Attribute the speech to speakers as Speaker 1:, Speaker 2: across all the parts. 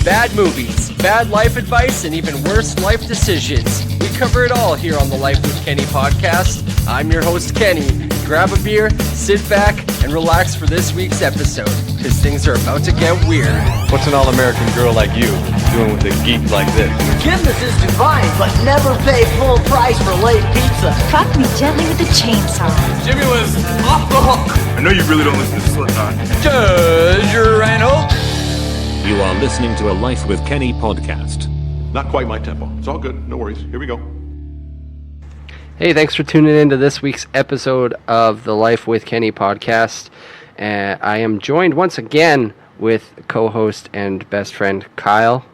Speaker 1: bad movies, bad life advice, and even worse life decisions. We cover it all here on the Life with Kenny podcast. I'm your host, Kenny. Grab a beer, sit back, and relax for this week's episode, because things are about to get weird.
Speaker 2: What's an all-American girl like you doing with a geek like this?
Speaker 3: Forgiveness is divine, but never pay full price for late pizza.
Speaker 4: Fuck me gently with a chainsaw.
Speaker 5: Jimmy was off the hook. I know you really don't listen to Slipknot.
Speaker 1: Judge Reinhold.
Speaker 6: You are listening to a Life with Kenny podcast.
Speaker 7: Not quite my tempo. It's all good. No worries. Here we go.
Speaker 1: Hey, thanks for tuning in to this week's episode of the Life with Kenny podcast. I am joined once again with co-host and best friend Kyle.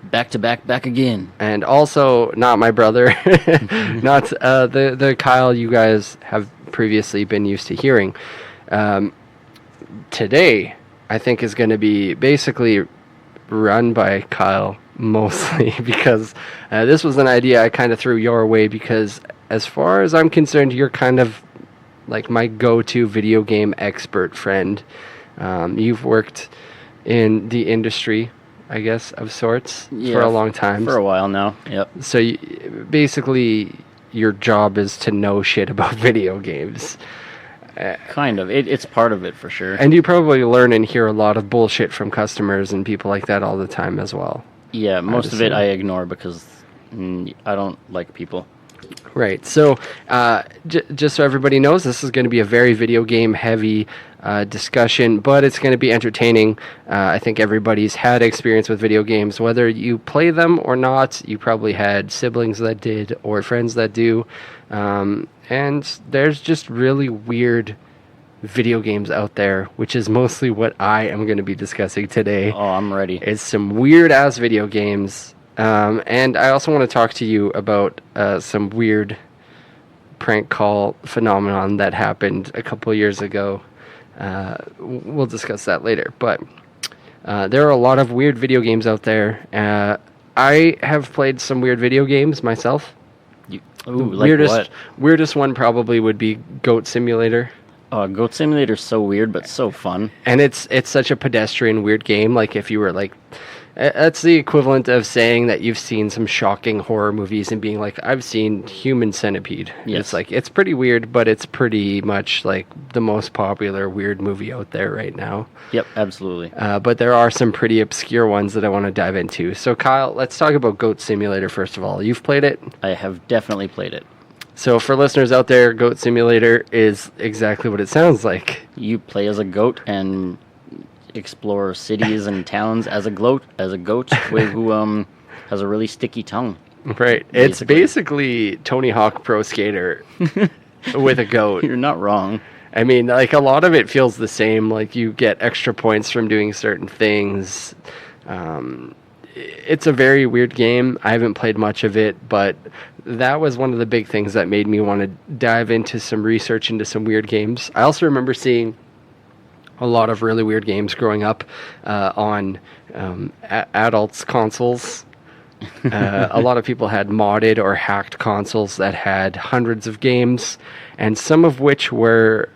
Speaker 8: Back to back again.
Speaker 1: And also not my brother, not the Kyle you guys have previously been used to hearing. Today, I think, is going to be basically run by Kyle mostly because this was an idea I kind of threw your way because as far as I'm concerned, you're kind of like my go-to video game expert friend. You've worked in the industry, I guess, of sorts, for a long time.
Speaker 8: For a while now, yep.
Speaker 1: So basically, your job is to know shit about video games.
Speaker 8: Kind of. It's part of it, for sure.
Speaker 1: And you probably learn and hear a lot of bullshit from customers and people like that all the time as well.
Speaker 8: Yeah, most of it I ignore because I don't like people.
Speaker 1: Right. So, just so everybody knows, this is going to be a very video game heavy discussion, but it's going to be entertaining. I think everybody's had experience with video games, whether you play them or not. You probably had siblings that did or friends that do. And there's just really weird video games out there, which is mostly what I am going to be discussing today.
Speaker 8: Oh, I'm ready.
Speaker 1: It's some weird ass video games. And I also want to talk to you about some weird prank call phenomenon that happened a couple years ago. We'll discuss that later. But there are a lot of weird video games out there. I have played some weird video games myself. Weirdest one probably would be Goat Simulator.
Speaker 8: Goat Simulator's so weird, but so fun.
Speaker 1: And it's such a pedestrian weird game. Like if you were like... That's the equivalent of saying that you've seen some shocking horror movies and being like, I've seen Human Centipede.
Speaker 8: Yes.
Speaker 1: It's like, it's pretty weird, but it's pretty much like the most popular weird movie out there right now.
Speaker 8: Yep, absolutely.
Speaker 1: But there are some pretty obscure ones that I want to dive into. So Kyle, let's talk about Goat Simulator first of all. You've played it?
Speaker 8: I have definitely played it.
Speaker 1: So for listeners out there, Goat Simulator is exactly what it sounds like.
Speaker 8: You play as a goat and explore cities and towns as a goat who has a really sticky tongue.
Speaker 1: Right. Basically. It's basically Tony Hawk Pro Skater with a goat.
Speaker 8: You're not wrong.
Speaker 1: I mean, like, a lot of it feels the same. Like, you get extra points from doing certain things. It's a very weird game. I haven't played much of it, but that was one of the big things that made me want to dive into some research into some weird games. I also remember seeing a lot of really weird games growing up on adults' consoles. A lot of people had modded or hacked consoles that had hundreds of games, and some of which were,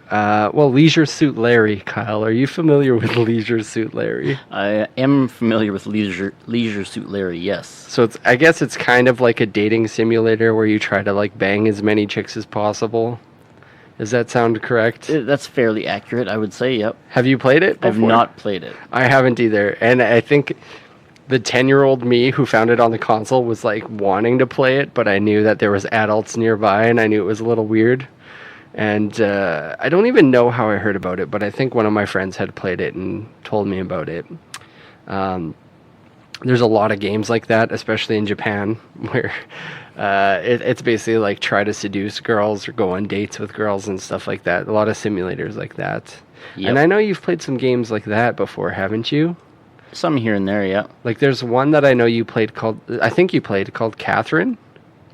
Speaker 1: Leisure Suit Larry. Kyle, are you familiar with Leisure Suit Larry?
Speaker 8: I am familiar with Leisure Suit Larry, yes.
Speaker 1: So I guess it's kind of like a dating simulator where you try to like bang as many chicks as possible. Does that sound correct?
Speaker 8: That's fairly accurate, I would say, yep.
Speaker 1: Have you played it before?
Speaker 8: I've not played it.
Speaker 1: I haven't either. And I think the 10-year-old me who found it on the console was like wanting to play it, but I knew that there was adults nearby and I knew it was a little weird. And I don't even know how I heard about it, but I think one of my friends had played it and told me about it. There's a lot of games like that, especially in Japan, where it's basically like try to seduce girls or go on dates with girls and stuff like that. A lot of simulators like that. Yep. And I know you've played some games like that before, haven't you?
Speaker 8: Some here and there, yeah.
Speaker 1: Like there's one that I know you played called Catherine.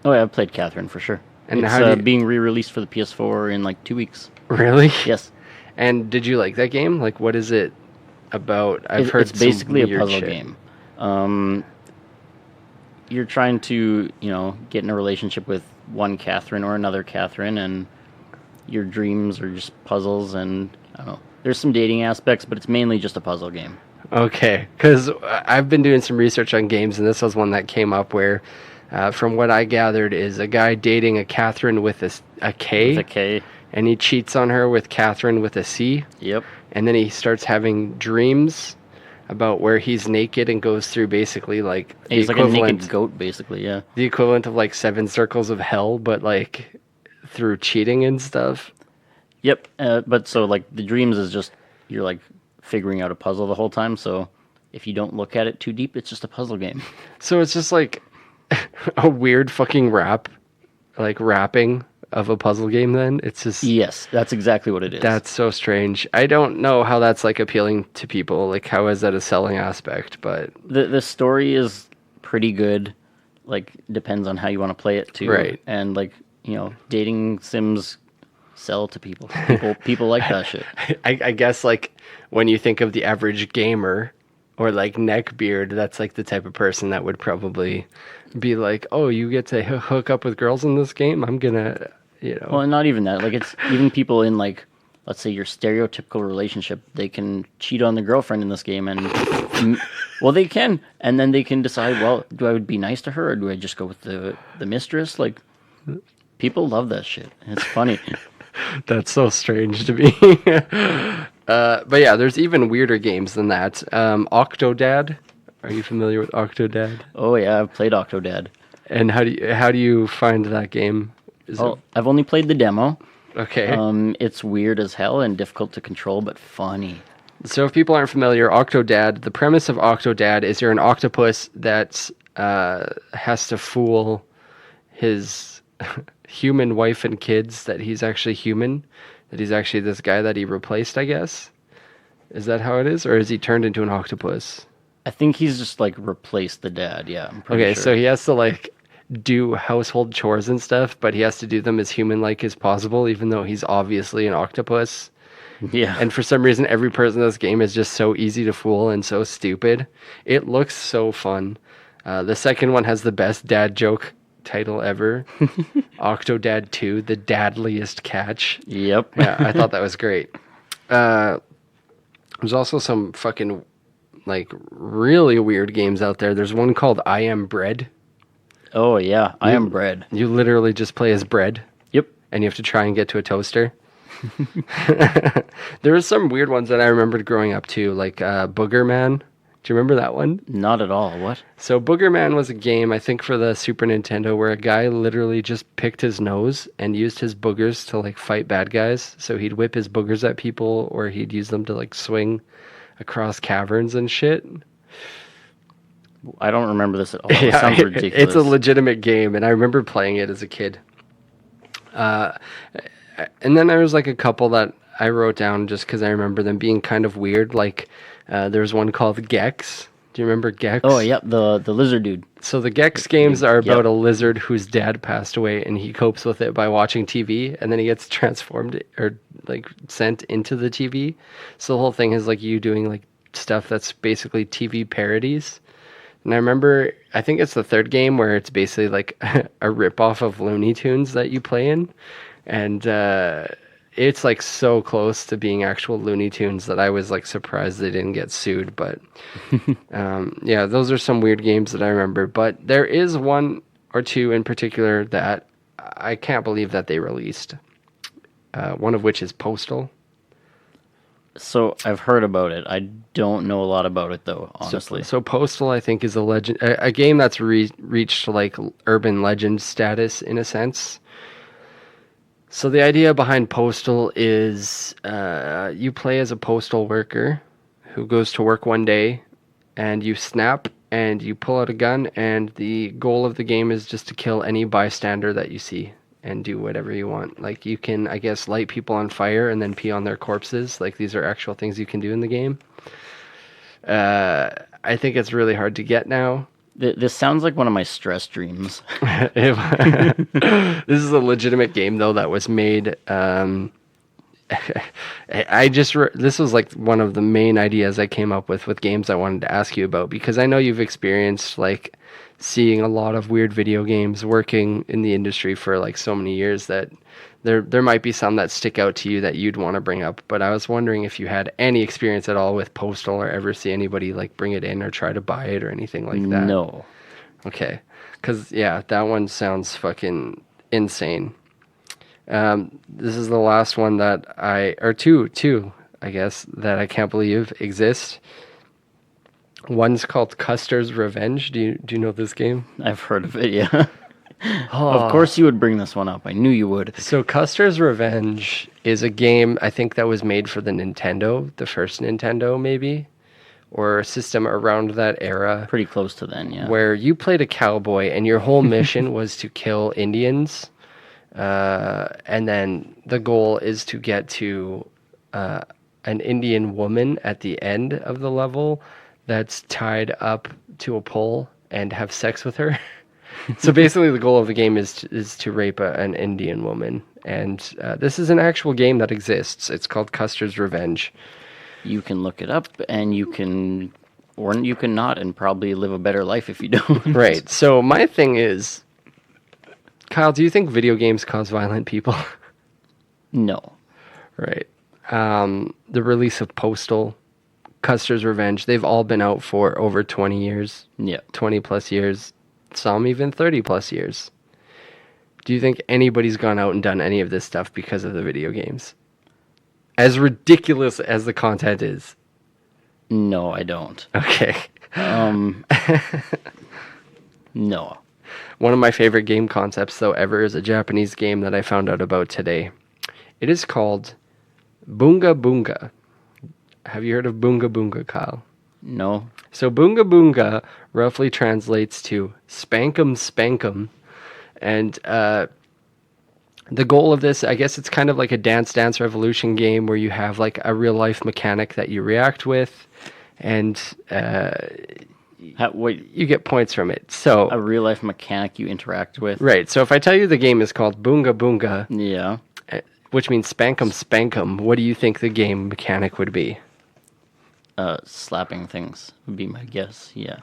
Speaker 8: Oh yeah, I've played Catherine for sure. And it's being re-released for the PS4 in like 2 weeks.
Speaker 1: Really?
Speaker 8: Yes.
Speaker 1: And did you like that game? Like, what is it about? I've heard
Speaker 8: it's basically
Speaker 1: some
Speaker 8: a puzzle
Speaker 1: shit.
Speaker 8: game. You're trying to, get in a relationship with one Catherine or another Catherine, and your dreams are just puzzles, and I don't know. There's some dating aspects, but it's mainly just a puzzle game.
Speaker 1: Okay, because I've been doing some research on games, and this was one that came up where, from what I gathered, is a guy dating a Catherine with a K.
Speaker 8: With a K.
Speaker 1: And he cheats on her with Catherine with a C.
Speaker 8: Yep.
Speaker 1: And then he starts having dreams about where he's naked and goes through basically like the
Speaker 8: He's like a
Speaker 1: equivalent,
Speaker 8: naked goat, basically, yeah.
Speaker 1: the equivalent of like 7 circles of hell, but like through cheating and stuff.
Speaker 8: Yep, but so like the dreams is just, you're like figuring out a puzzle the whole time, so if you don't look at it too deep, it's just a puzzle game.
Speaker 1: So it's just like a weird fucking rapping of a puzzle game then? It's just...
Speaker 8: Yes, that's exactly what it is.
Speaker 1: That's so strange. I don't know how that's like appealing to people. Like how is that a selling aspect? But
Speaker 8: the story is pretty good. Like depends on how you want to play it too.
Speaker 1: Right.
Speaker 8: And like, you know, dating sims sell to people. People like that shit.
Speaker 1: I guess like when you think of the average gamer or like neckbeard, that's like the type of person that would probably be like, oh, you get to hook up with girls in this game? I'm gonna, you know.
Speaker 8: Well, not even that. Like it's even people in like, let's say your stereotypical relationship, they can cheat on the girlfriend in this game and well, they can, and then they can decide, well, do I be nice to her or do I just go with the mistress? Like people love that shit. It's funny.
Speaker 1: That's so strange to me. But yeah, there's even weirder games than that. Octodad. Are you familiar with Octodad?
Speaker 8: Oh yeah, I've played Octodad.
Speaker 1: And how do you find that game?
Speaker 8: I've only played the demo.
Speaker 1: Okay.
Speaker 8: It's weird as hell and difficult to control, but funny.
Speaker 1: So if people aren't familiar, Octodad, the premise of Octodad is you're an octopus that has to fool his human wife and kids that he's actually human, that he's actually this guy that he replaced, I guess. Is that how it is? Or is he turned into an octopus?
Speaker 8: I think he's just like replaced the dad, yeah. I'm pretty
Speaker 1: Okay,
Speaker 8: sure.
Speaker 1: so he has to like do household chores and stuff, but he has to do them as human-like as possible, even though he's obviously an octopus.
Speaker 8: Yeah.
Speaker 1: And for some reason, every person in this game is just so easy to fool and so stupid. It looks so fun. The second one has the best dad joke title ever. Octodad 2, the dadliest catch.
Speaker 8: Yep.
Speaker 1: Yeah, I thought that was great. There's also some fucking like really weird games out there. There's one called I Am Bread.
Speaker 8: Oh yeah, I Am Bread.
Speaker 1: You literally just play as bread.
Speaker 8: Yep.
Speaker 1: And you have to try and get to a toaster. There were some weird ones that I remembered growing up too, like Booger Man. Do you remember that one?
Speaker 8: Not at all. What?
Speaker 1: So Booger Man was a game, I think, for the Super Nintendo where a guy literally just picked his nose and used his boogers to like fight bad guys. So he'd whip his boogers at people, or he'd use them to like swing across caverns and shit.
Speaker 8: I don't remember this at all. It
Speaker 1: Yeah,
Speaker 8: sounds ridiculous.
Speaker 1: it's a legitimate game, and I remember playing it as a kid. And then there was like a couple that I wrote down just because I remember them being kind of weird. Like there was one called Gex. Do you remember Gex?
Speaker 8: Oh, yep, the lizard dude.
Speaker 1: So the Gex games are about
Speaker 8: Yep.
Speaker 1: a lizard whose dad passed away, and he copes with it by watching TV, and then he gets transformed or like sent into the TV. So the whole thing is like you doing like stuff that's basically TV parodies. And I remember, I think it's the third game where it's basically like a ripoff of Looney Tunes that you play in. And it's like so close to being actual Looney Tunes that I was like surprised they didn't get sued. But yeah, those are some weird games that I remember. But there is one or two in particular that I can't believe that they released. One of which is Postal.
Speaker 8: So I've heard about it. I don't know a lot about it though, honestly.
Speaker 1: So Postal, I think, is a game that's reached like urban legend status in a sense. So the idea behind Postal is you play as a postal worker who goes to work one day, and you snap and you pull out a gun, and the goal of the game is just to kill any bystander that you see and do whatever you want. Like you can, I guess, light people on fire and then pee on their corpses. Like these are actual things you can do in the game. I think it's really hard to get now.
Speaker 8: This sounds like one of my stress dreams.
Speaker 1: This is a legitimate game though that was made. This was like one of the main ideas I came up with games I wanted to ask you about, because I know you've experienced like seeing a lot of weird video games, working in the industry for like so many years, that there might be some that stick out to you that you'd want to bring up, but I was wondering if you had any experience at all with Postal or ever see anybody like bring it in or try to buy it or anything like that.
Speaker 8: No.
Speaker 1: Okay. Because, yeah, that one sounds fucking insane. This is the last one that two, I guess, that I can't believe exist. One's called Custer's Revenge. Do you know this game?
Speaker 8: I've heard of it, yeah. Of course you would bring this one up. I knew you would.
Speaker 1: So Custer's Revenge is a game, I think, that was made for the Nintendo, the first Nintendo, maybe, or a system around that era.
Speaker 8: Pretty close to then, yeah.
Speaker 1: Where you played a cowboy and your whole mission was to kill Indians. And then the goal is to get to an Indian woman at the end of the level that's tied up to a pole and have sex with her. So basically the goal of the game is to rape an Indian woman. And this is an actual game that exists. It's called Custer's Revenge.
Speaker 8: You can look it up, and you can, or you can not, and probably live a better life if you don't.
Speaker 1: Right. So my thing is, Kyle, do you think video games cause violent people?
Speaker 8: No.
Speaker 1: Right. The release of Postal, Custer's Revenge, they've all been out for over 20 years.
Speaker 8: Yeah.
Speaker 1: 20 plus years. Some even 30 plus years. Do you think anybody's gone out and done any of this stuff because of the video games? As ridiculous as the content is.
Speaker 8: No, I don't.
Speaker 1: Okay.
Speaker 8: No.
Speaker 1: One of my favorite game concepts, though, ever is a Japanese game that I found out about today. It is called Boonga Boonga. Have you heard of Boonga Boonga, Kyle?
Speaker 8: No.
Speaker 1: So Boonga Boonga roughly translates to Spankum Spankum. And the goal of this, I guess it's kind of like a Dance Dance Revolution game where you have like a real life mechanic that you react with. And
Speaker 8: Wait,
Speaker 1: you get points from it. So
Speaker 8: a real life mechanic you interact with?
Speaker 1: right. So if I tell you the game is called Boonga Boonga,
Speaker 8: Yeah.
Speaker 1: which means Spankum Spankum, what do you think the game mechanic would be?
Speaker 8: Slapping things would be my guess, yeah.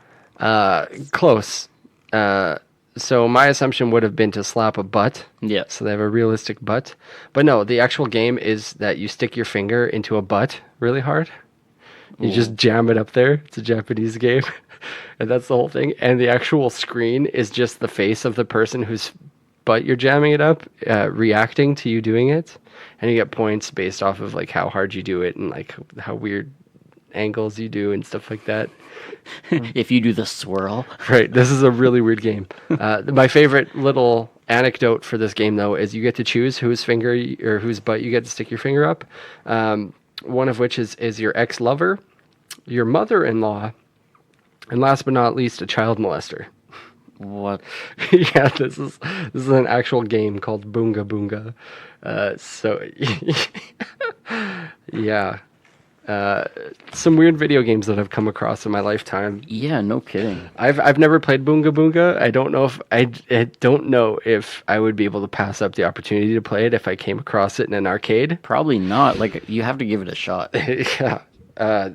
Speaker 1: Close. So my assumption would have been to slap a butt.
Speaker 8: Yeah.
Speaker 1: So they have a realistic butt. But no, the actual game is that you stick your finger into a butt really hard. You just jam it up there. It's a Japanese game. And that's the whole thing. And the actual screen is just the face of the person whose butt you're jamming it up, reacting to you doing it. And you get points based off of like how hard you do it and like how weird angles you do and stuff like that.
Speaker 8: If you do the swirl.
Speaker 1: Right. This is a really weird game. My favorite little anecdote for this game, though, is you get to choose whose finger or whose butt you get to stick your finger up. One of which is your ex-lover, your mother-in-law, and last but not least, a child molester.
Speaker 8: What?
Speaker 1: Yeah, this is an actual game called Boonga Boonga. Yeah. Some weird video games that I've come across in my lifetime.
Speaker 8: Yeah, no kidding.
Speaker 1: I've never played Boonga Boonga. I don't know if I would be able to pass up the opportunity to play it if I came across it in an arcade.
Speaker 8: Probably not. Like, you have to give it a shot.
Speaker 1: Yeah.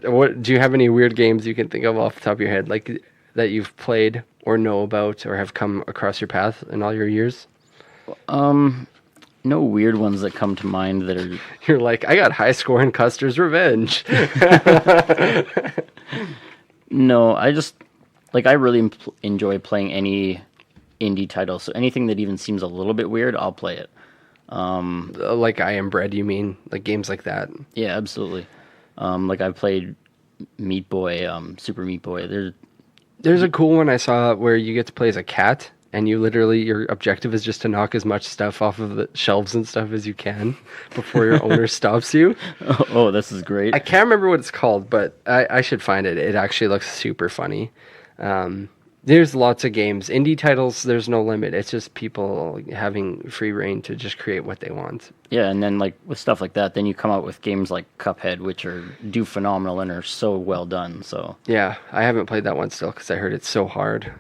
Speaker 1: What do you have any weird games you can think of off the top of your head, like that you've played or know about or have come across your path in all your years?
Speaker 8: No weird ones that come to mind that are...
Speaker 1: You're like, I got high score in Custer's Revenge.
Speaker 8: No, I just... Like, I really enjoy playing any indie title, so anything that even seems a little bit weird, I'll play it.
Speaker 1: Like I Am Bread, you mean? Like games like that?
Speaker 8: Yeah, absolutely. Like, I've played Meat Boy, Super Meat Boy.
Speaker 1: There's a cool one I saw where you get to play as a cat, and you literally, your objective is just to knock as much stuff off of the shelves and stuff as you can before your owner stops you.
Speaker 8: Oh, this is great.
Speaker 1: I can't remember what it's called, but I should find it. It actually looks super funny. There's lots of games. Indie titles, there's no limit. It's just people having free reign to just create what they want.
Speaker 8: Yeah, and then like with stuff like that, then you come out with games like Cuphead, which do phenomenal and are so well done. So
Speaker 1: yeah, I haven't played that one still because I heard it's so hard.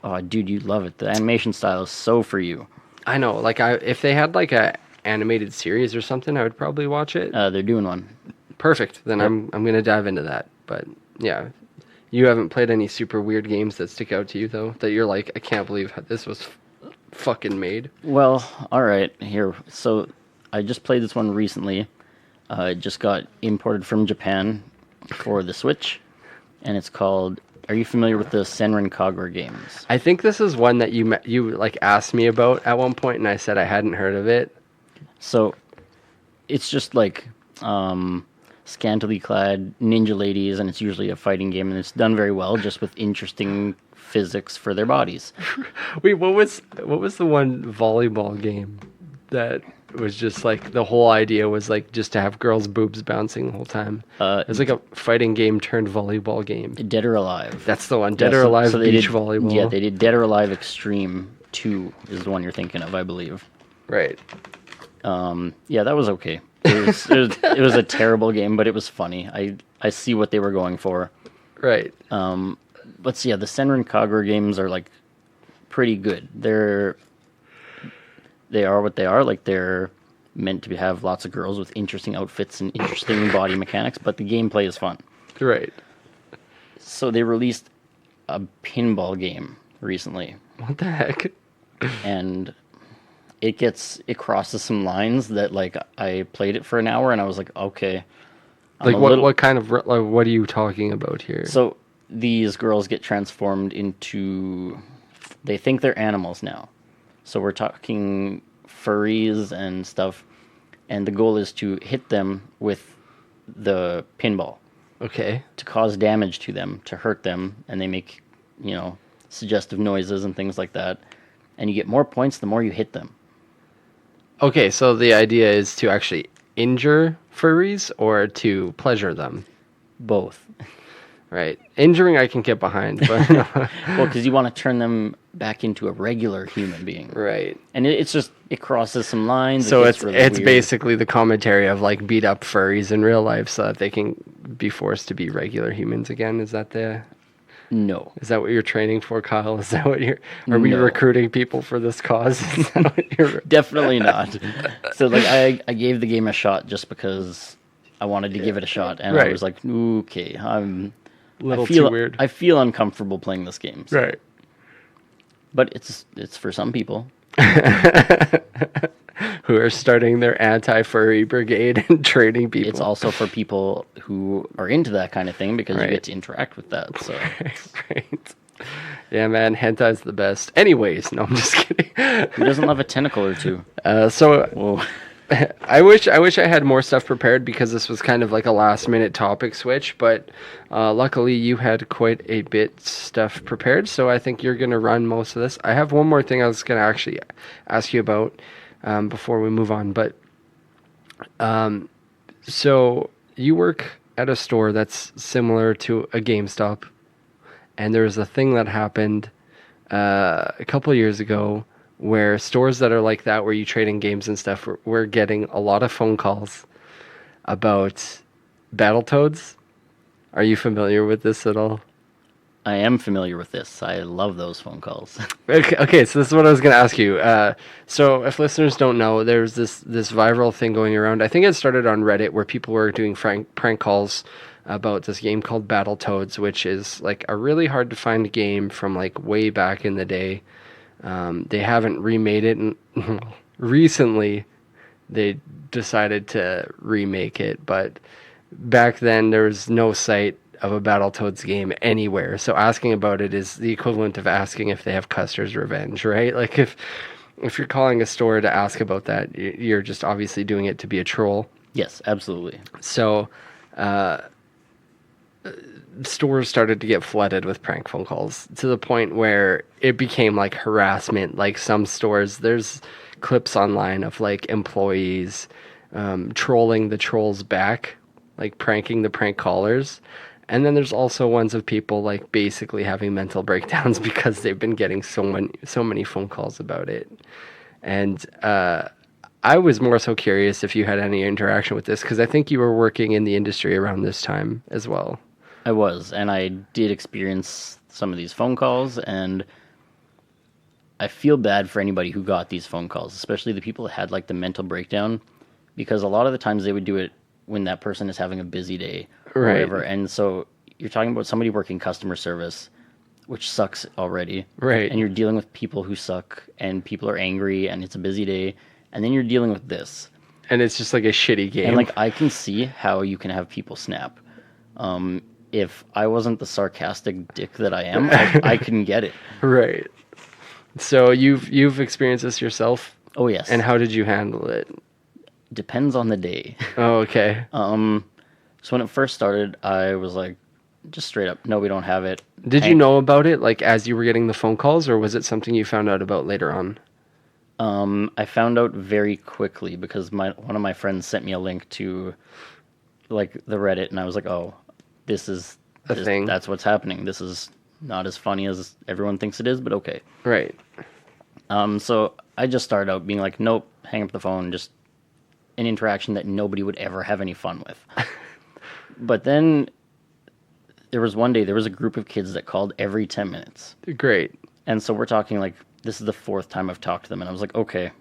Speaker 8: Oh, dude, you'd love it. The animation style is so for you.
Speaker 1: I know. Like, if they had like a animated series or something, I would probably watch it.
Speaker 8: They're doing one.
Speaker 1: Perfect. Then I'm gonna dive into that. But yeah, you haven't played any super weird games that stick out to you though. That you're like, I can't believe this was fucking made.
Speaker 8: Well, all right. Here, so I just played this one recently. It just got imported from Japan for the Switch, and it's called... Are you familiar with the Senran Kagura games?
Speaker 1: I think this is one that you like asked me about at one point, and I said I hadn't heard of it.
Speaker 8: So, it's just like scantily clad ninja ladies, and it's usually a fighting game, and it's done very well, just with interesting physics for their bodies.
Speaker 1: Wait, what was the one volleyball game that was just like the whole idea was like just to have girls' boobs bouncing the whole time? It was like a fighting game turned volleyball game.
Speaker 8: Dead or Alive.
Speaker 1: That's the one. Dead or Alive beach volleyball.
Speaker 8: Yeah, they did Dead or Alive Extreme 2 is the one you're thinking of, I believe.
Speaker 1: Right.
Speaker 8: Yeah, that was okay. It was a terrible game, but it was funny. I see what they were going for.
Speaker 1: Right.
Speaker 8: But yeah, the Senran Kagura games are like pretty good. They are what they are. Like, they're meant to have lots of girls with interesting outfits and interesting body mechanics, but the gameplay is fun.
Speaker 1: Right.
Speaker 8: So they released a pinball game recently,
Speaker 1: What the heck?
Speaker 8: and it crosses some lines that, like, I played it for an hour and I was like, okay.
Speaker 1: Like, what kind of, like, what are you talking about here?
Speaker 8: So these girls get transformed into, they think they're animals now. So we're talking furries and stuff, and the goal is to hit them with the pinball.
Speaker 1: Okay.
Speaker 8: To cause damage to them, to hurt them, and they make, suggestive noises and things like that. And you get more points the more you hit them.
Speaker 1: Okay, so the idea is to actually injure furries or to pleasure them?
Speaker 8: Both.
Speaker 1: Right. Injuring I can get behind, but
Speaker 8: Well, because you want to turn them back into a regular human being.
Speaker 1: right.
Speaker 8: And it crosses some lines.
Speaker 1: So
Speaker 8: It
Speaker 1: it's
Speaker 8: gets really weird.
Speaker 1: basically the commentary of like beat up furries in real life so that they can be forced to be regular humans again. Is that
Speaker 8: No.
Speaker 1: what you're training for, Kyle? Is that what are we
Speaker 8: No.
Speaker 1: recruiting people for this cause? Is that what you're
Speaker 8: Definitely not. So, like, I gave the game a shot just because I wanted to give it a shot. And I
Speaker 1: Right.
Speaker 8: was like, okay,
Speaker 1: little too weird.
Speaker 8: I feel uncomfortable playing this game. So.
Speaker 1: Right.
Speaker 8: But it's for some people.
Speaker 1: Who are starting their anti-furry brigade and training people.
Speaker 8: It's also for people who are into that kind of thing because
Speaker 1: Right.
Speaker 8: you get to interact with that. So
Speaker 1: right. Yeah, man, hentai's the best. Anyways, no, I'm just kidding.
Speaker 8: who doesn't love a tentacle or two?
Speaker 1: So
Speaker 8: Whoa.
Speaker 1: I wish I had more stuff prepared because this was kind of like a last minute topic switch, but luckily you had quite a bit stuff prepared, so I think you're going to run most of this. I have one more thing I was going to actually ask you about before we move on, but so you work at a store that's similar to a GameStop, and there was a thing that happened a couple of years ago where stores that are like that, where you trade in games and stuff, we're getting a lot of phone calls about Battletoads. Are you familiar with this at all?
Speaker 8: I am familiar with this. I love those phone calls.
Speaker 1: Okay, so this is what I was going to ask you. So if listeners don't know, there's this viral thing going around. I think it started on Reddit where people were doing prank calls about this game called Battletoads, which is like a really hard to find game from like way back in the day. They haven't remade it, and recently they decided to remake it, but back then there was no sight of a Battletoads game anywhere. So asking about it is the equivalent of asking if they have Custer's Revenge, right? Like if you're calling a store to ask about that, you're just obviously doing it to be a troll.
Speaker 8: Yes, absolutely.
Speaker 1: So stores started to get flooded with prank phone calls to the point where it became like harassment. Like some stores, there's clips online of like employees trolling the trolls back, like pranking the prank callers. And then there's also ones of people like basically having mental breakdowns because they've been getting so many phone calls about it. And I was more so curious if you had any interaction with this, because I think you were working in the industry around this time as well.
Speaker 8: I was, and I did experience some of these phone calls, and I feel bad for anybody who got these phone calls, especially the people that had like the mental breakdown, because a lot of the times they would do it when that person is having a busy day or
Speaker 1: Right.
Speaker 8: whatever. And so you're talking about somebody working customer service, which sucks already.
Speaker 1: Right.
Speaker 8: And you're dealing with people who suck, and people are angry, and it's a busy day, and then you're dealing with this.
Speaker 1: And it's just like a shitty game.
Speaker 8: And like I can see how you can have people snap. If I wasn't the sarcastic dick that I am, I couldn't get it.
Speaker 1: Right. So you've experienced this yourself?
Speaker 8: Oh yes.
Speaker 1: And how did you handle it?
Speaker 8: Depends on the day.
Speaker 1: Oh, okay.
Speaker 8: So when it first started, I was like, just straight up, no, we don't have it.
Speaker 1: Did you know about it like as you were getting the phone calls, or was it something you found out about later on?
Speaker 8: I found out very quickly because one of my friends sent me a link to like the Reddit, and I was like, oh, this is
Speaker 1: a thing.
Speaker 8: That's what's happening. This is not as funny as everyone thinks it is, but okay.
Speaker 1: Right.
Speaker 8: So I just started out being like, nope, hang up the phone, just an interaction that nobody would ever have any fun with. But then there was one day, there was a group of kids that called every 10 minutes.
Speaker 1: Great.
Speaker 8: And so we're talking like, this is the fourth time I've talked to them, and I was like, okay,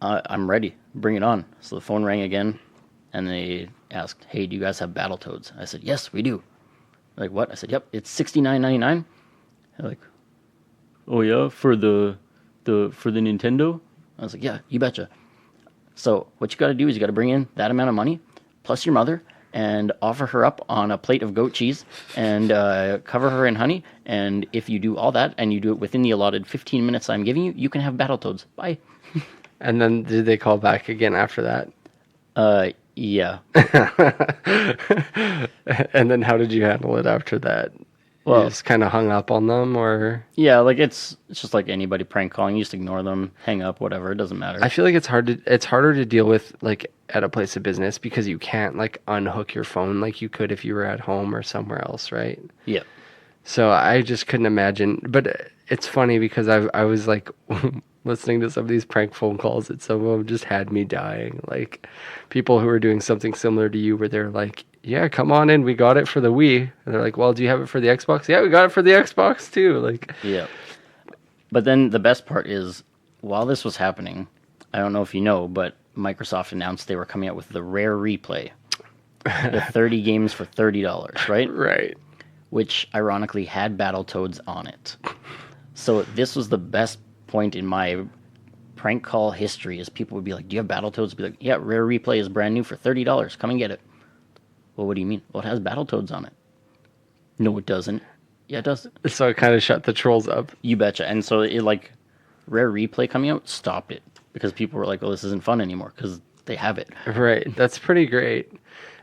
Speaker 8: I'm ready. Bring it on. So the phone rang again, and they asked, hey, do you guys have Battletoads? I said, yes, we do. They're like, what? I said, yep, it's $69.99. They're like, oh yeah, for the Nintendo? I was like, yeah, you betcha. So what you got to do is you got to bring in that amount of money, plus your mother, and offer her up on a plate of goat cheese, and cover her in honey. And if you do all that, and you do it within the allotted 15 minutes I'm giving you, you can have Battletoads. Bye.
Speaker 1: And then did they call back again after that?
Speaker 8: Yeah.
Speaker 1: And then how did you handle it after that?
Speaker 8: Well,
Speaker 1: you just kind of hung up on them, or?
Speaker 8: Yeah, like it's just like anybody prank calling. You just ignore them, hang up, whatever. It doesn't matter.
Speaker 1: I feel like it's harder to deal with like at a place of business because you can't like unhook your phone like you could if you were at home or somewhere else, right?
Speaker 8: Yeah.
Speaker 1: So I just couldn't imagine. But it's funny because I was like listening to some of these prank phone calls, and some of them just had me dying. Like people who were doing something similar to you, where they're like, yeah, come on in, we got it for the Wii. And they're like, well, do you have it for the Xbox? Yeah, we got it for the Xbox too. Like,
Speaker 8: yeah. But then the best part is, while this was happening, I don't know if you know, but Microsoft announced they were coming out with the Rare Replay. The 30 games for $30, right?
Speaker 1: Right.
Speaker 8: Which ironically had Battletoads on it. So this was the best point in my prank call history, is people would be like, do you have Battletoads? I'd be like, yeah, Rare Replay is brand new for $30. Come and get it. Well, what do you mean? Well, it has Battletoads on it. No, it doesn't. Yeah, it does.
Speaker 1: So it kind of shut the trolls up.
Speaker 8: You betcha. And so it like Rare Replay coming out stopped it because people were like, "Oh, this isn't fun anymore," because they have it.
Speaker 1: Right. That's pretty great.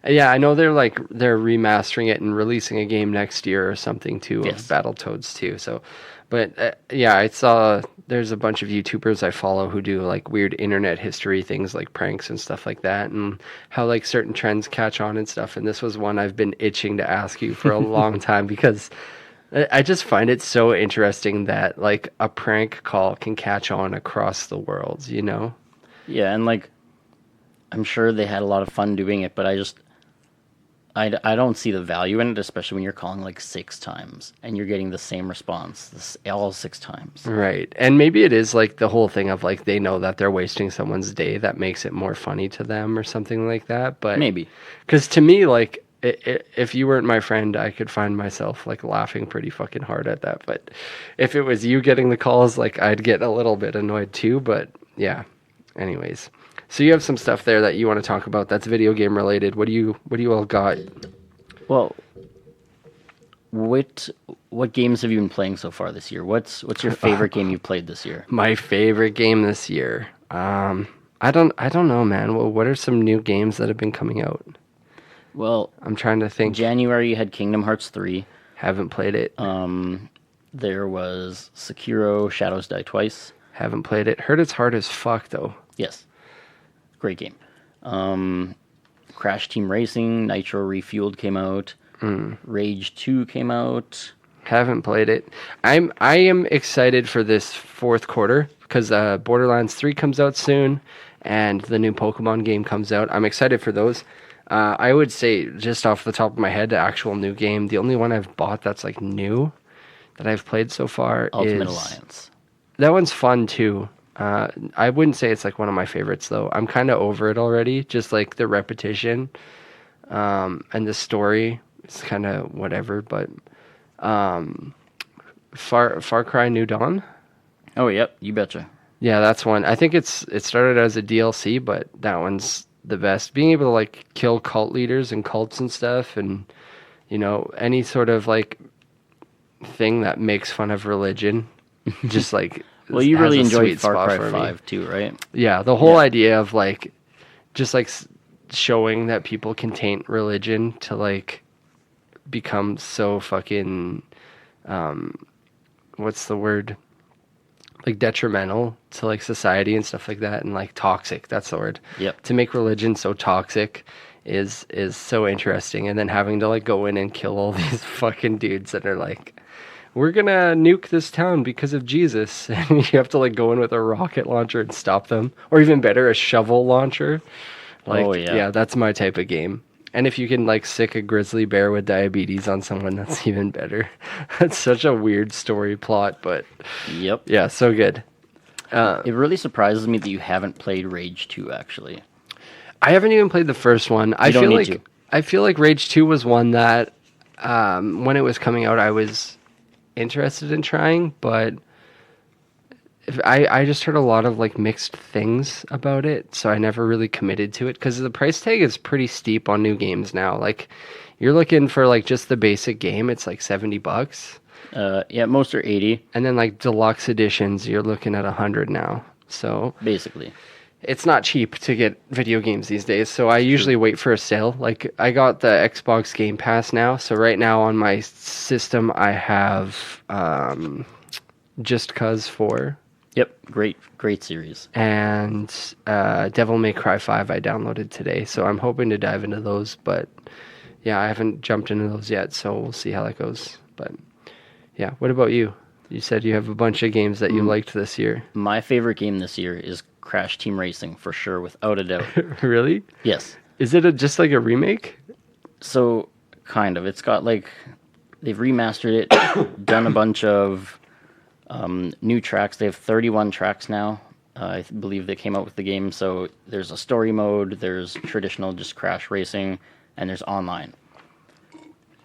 Speaker 1: Yeah, I know they're remastering it and releasing a game next year or something too,
Speaker 8: yes,
Speaker 1: of Battletoads too. So, but yeah, I saw there's a bunch of YouTubers I follow who do like weird internet history things like pranks and stuff like that, and how like certain trends catch on and stuff. And this was one I've been itching to ask you for a long time, because I just find it so interesting that like a prank call can catch on across the world, you know?
Speaker 8: Yeah, and like I'm sure they had a lot of fun doing it, but I don't see the value in it, especially when you're calling like 6 times and you're getting the same response all 6 times.
Speaker 1: Right. And maybe it is like the whole thing of like they know that they're wasting someone's day that makes it more funny to them or something like that. But
Speaker 8: maybe.
Speaker 1: Because to me, like, if you weren't my friend, I could find myself like laughing pretty fucking hard at that. But if it was you getting the calls, like I'd get a little bit annoyed too. But yeah, anyways. So you have some stuff there that you want to talk about that's video game related. What do you all got?
Speaker 8: Well, what games have you been playing so far this year? What's your favorite game you've played this year?
Speaker 1: My favorite game this year. I don't know, man. Well, what are some new games that have been coming out?
Speaker 8: Well,
Speaker 1: I'm trying to think.
Speaker 8: January you had Kingdom Hearts 3.
Speaker 1: Haven't played it.
Speaker 8: There was Sekiro: Shadows Die Twice.
Speaker 1: Haven't played it. Heard it's hard as fuck though.
Speaker 8: Yes. Great game. Crash Team Racing, Nitro Refueled came out. Rage 2 came out.
Speaker 1: Haven't played it. I am excited for this fourth quarter because Borderlands 3 comes out soon, and the new Pokemon game comes out. I'm excited for those. I would say, just off the top of my head, the actual new game, the only one I've bought that's like new that I've played so far
Speaker 8: Ultimate
Speaker 1: is
Speaker 8: Alliance. That
Speaker 1: one's fun too. I wouldn't say it's like one of my favorites though. I'm kind of over it already. Just like the repetition, and the story. It's kind of whatever. But Far Cry New Dawn.
Speaker 8: Oh yep, you betcha.
Speaker 1: Yeah, that's one. I think it started as a DLC, but that one's the best. Being able to like kill cult leaders and cults and stuff, and any sort of like thing that makes fun of religion, just like
Speaker 8: Well, you
Speaker 1: has
Speaker 8: really
Speaker 1: a
Speaker 8: enjoyed
Speaker 1: sweet
Speaker 8: Far
Speaker 1: spot
Speaker 8: Cry
Speaker 1: for me.
Speaker 8: 5 too, right?
Speaker 1: Yeah, the whole idea of like just like showing that people can taint religion to like become so fucking what's the word? Like detrimental to like society and stuff like that, and like toxic. That's the word.
Speaker 8: Yep.
Speaker 1: To make religion so toxic is so interesting, and then having to like go in and kill all these fucking dudes that are like, we're gonna nuke this town because of Jesus, and you have to like go in with a rocket launcher and stop them, or even better, a shovel launcher. Like,
Speaker 8: Oh, yeah.
Speaker 1: that's my type of game. And if you can like sick a grizzly bear with diabetes on someone, that's even better. That's such a weird story plot, but
Speaker 8: Yep.
Speaker 1: yeah, so good.
Speaker 8: It really surprises me that you haven't played Rage 2, actually.
Speaker 1: I haven't even played the first one. I
Speaker 8: don't
Speaker 1: feel
Speaker 8: need
Speaker 1: like
Speaker 8: to.
Speaker 1: I feel like Rage 2 was one that when it was coming out I was interested in trying, but I just heard a lot of like mixed things about it, so I never really committed to it because the price tag is pretty steep on new games now. Like you're looking for like just the basic game, it's like $70.
Speaker 8: Yeah, most are 80,
Speaker 1: And then like deluxe editions, you're looking at 100 now. So
Speaker 8: basically.
Speaker 1: it's not cheap to get video games these days. So I usually wait for a sale. Like I got the Xbox Game Pass now. So right now on my system, I have Just Cause 4
Speaker 8: Yep, great series.
Speaker 1: and Devil May Cry 5 I downloaded today. So I'm hoping to dive into those. But yeah, I haven't jumped into those yet. So we'll see how that goes. But yeah, what about you? You said you have a bunch of games that you liked this year.
Speaker 8: My favorite game this year is Crash Team Racing, for sure, without a doubt.
Speaker 1: Really?
Speaker 8: Yes.
Speaker 1: Is it just like a remake?
Speaker 8: So, kind of. It's got like, they've remastered it, done a bunch of new tracks. They have 31 tracks now. I believe they came out with the game. So there's a story mode, there's traditional just Crash Racing, and there's online.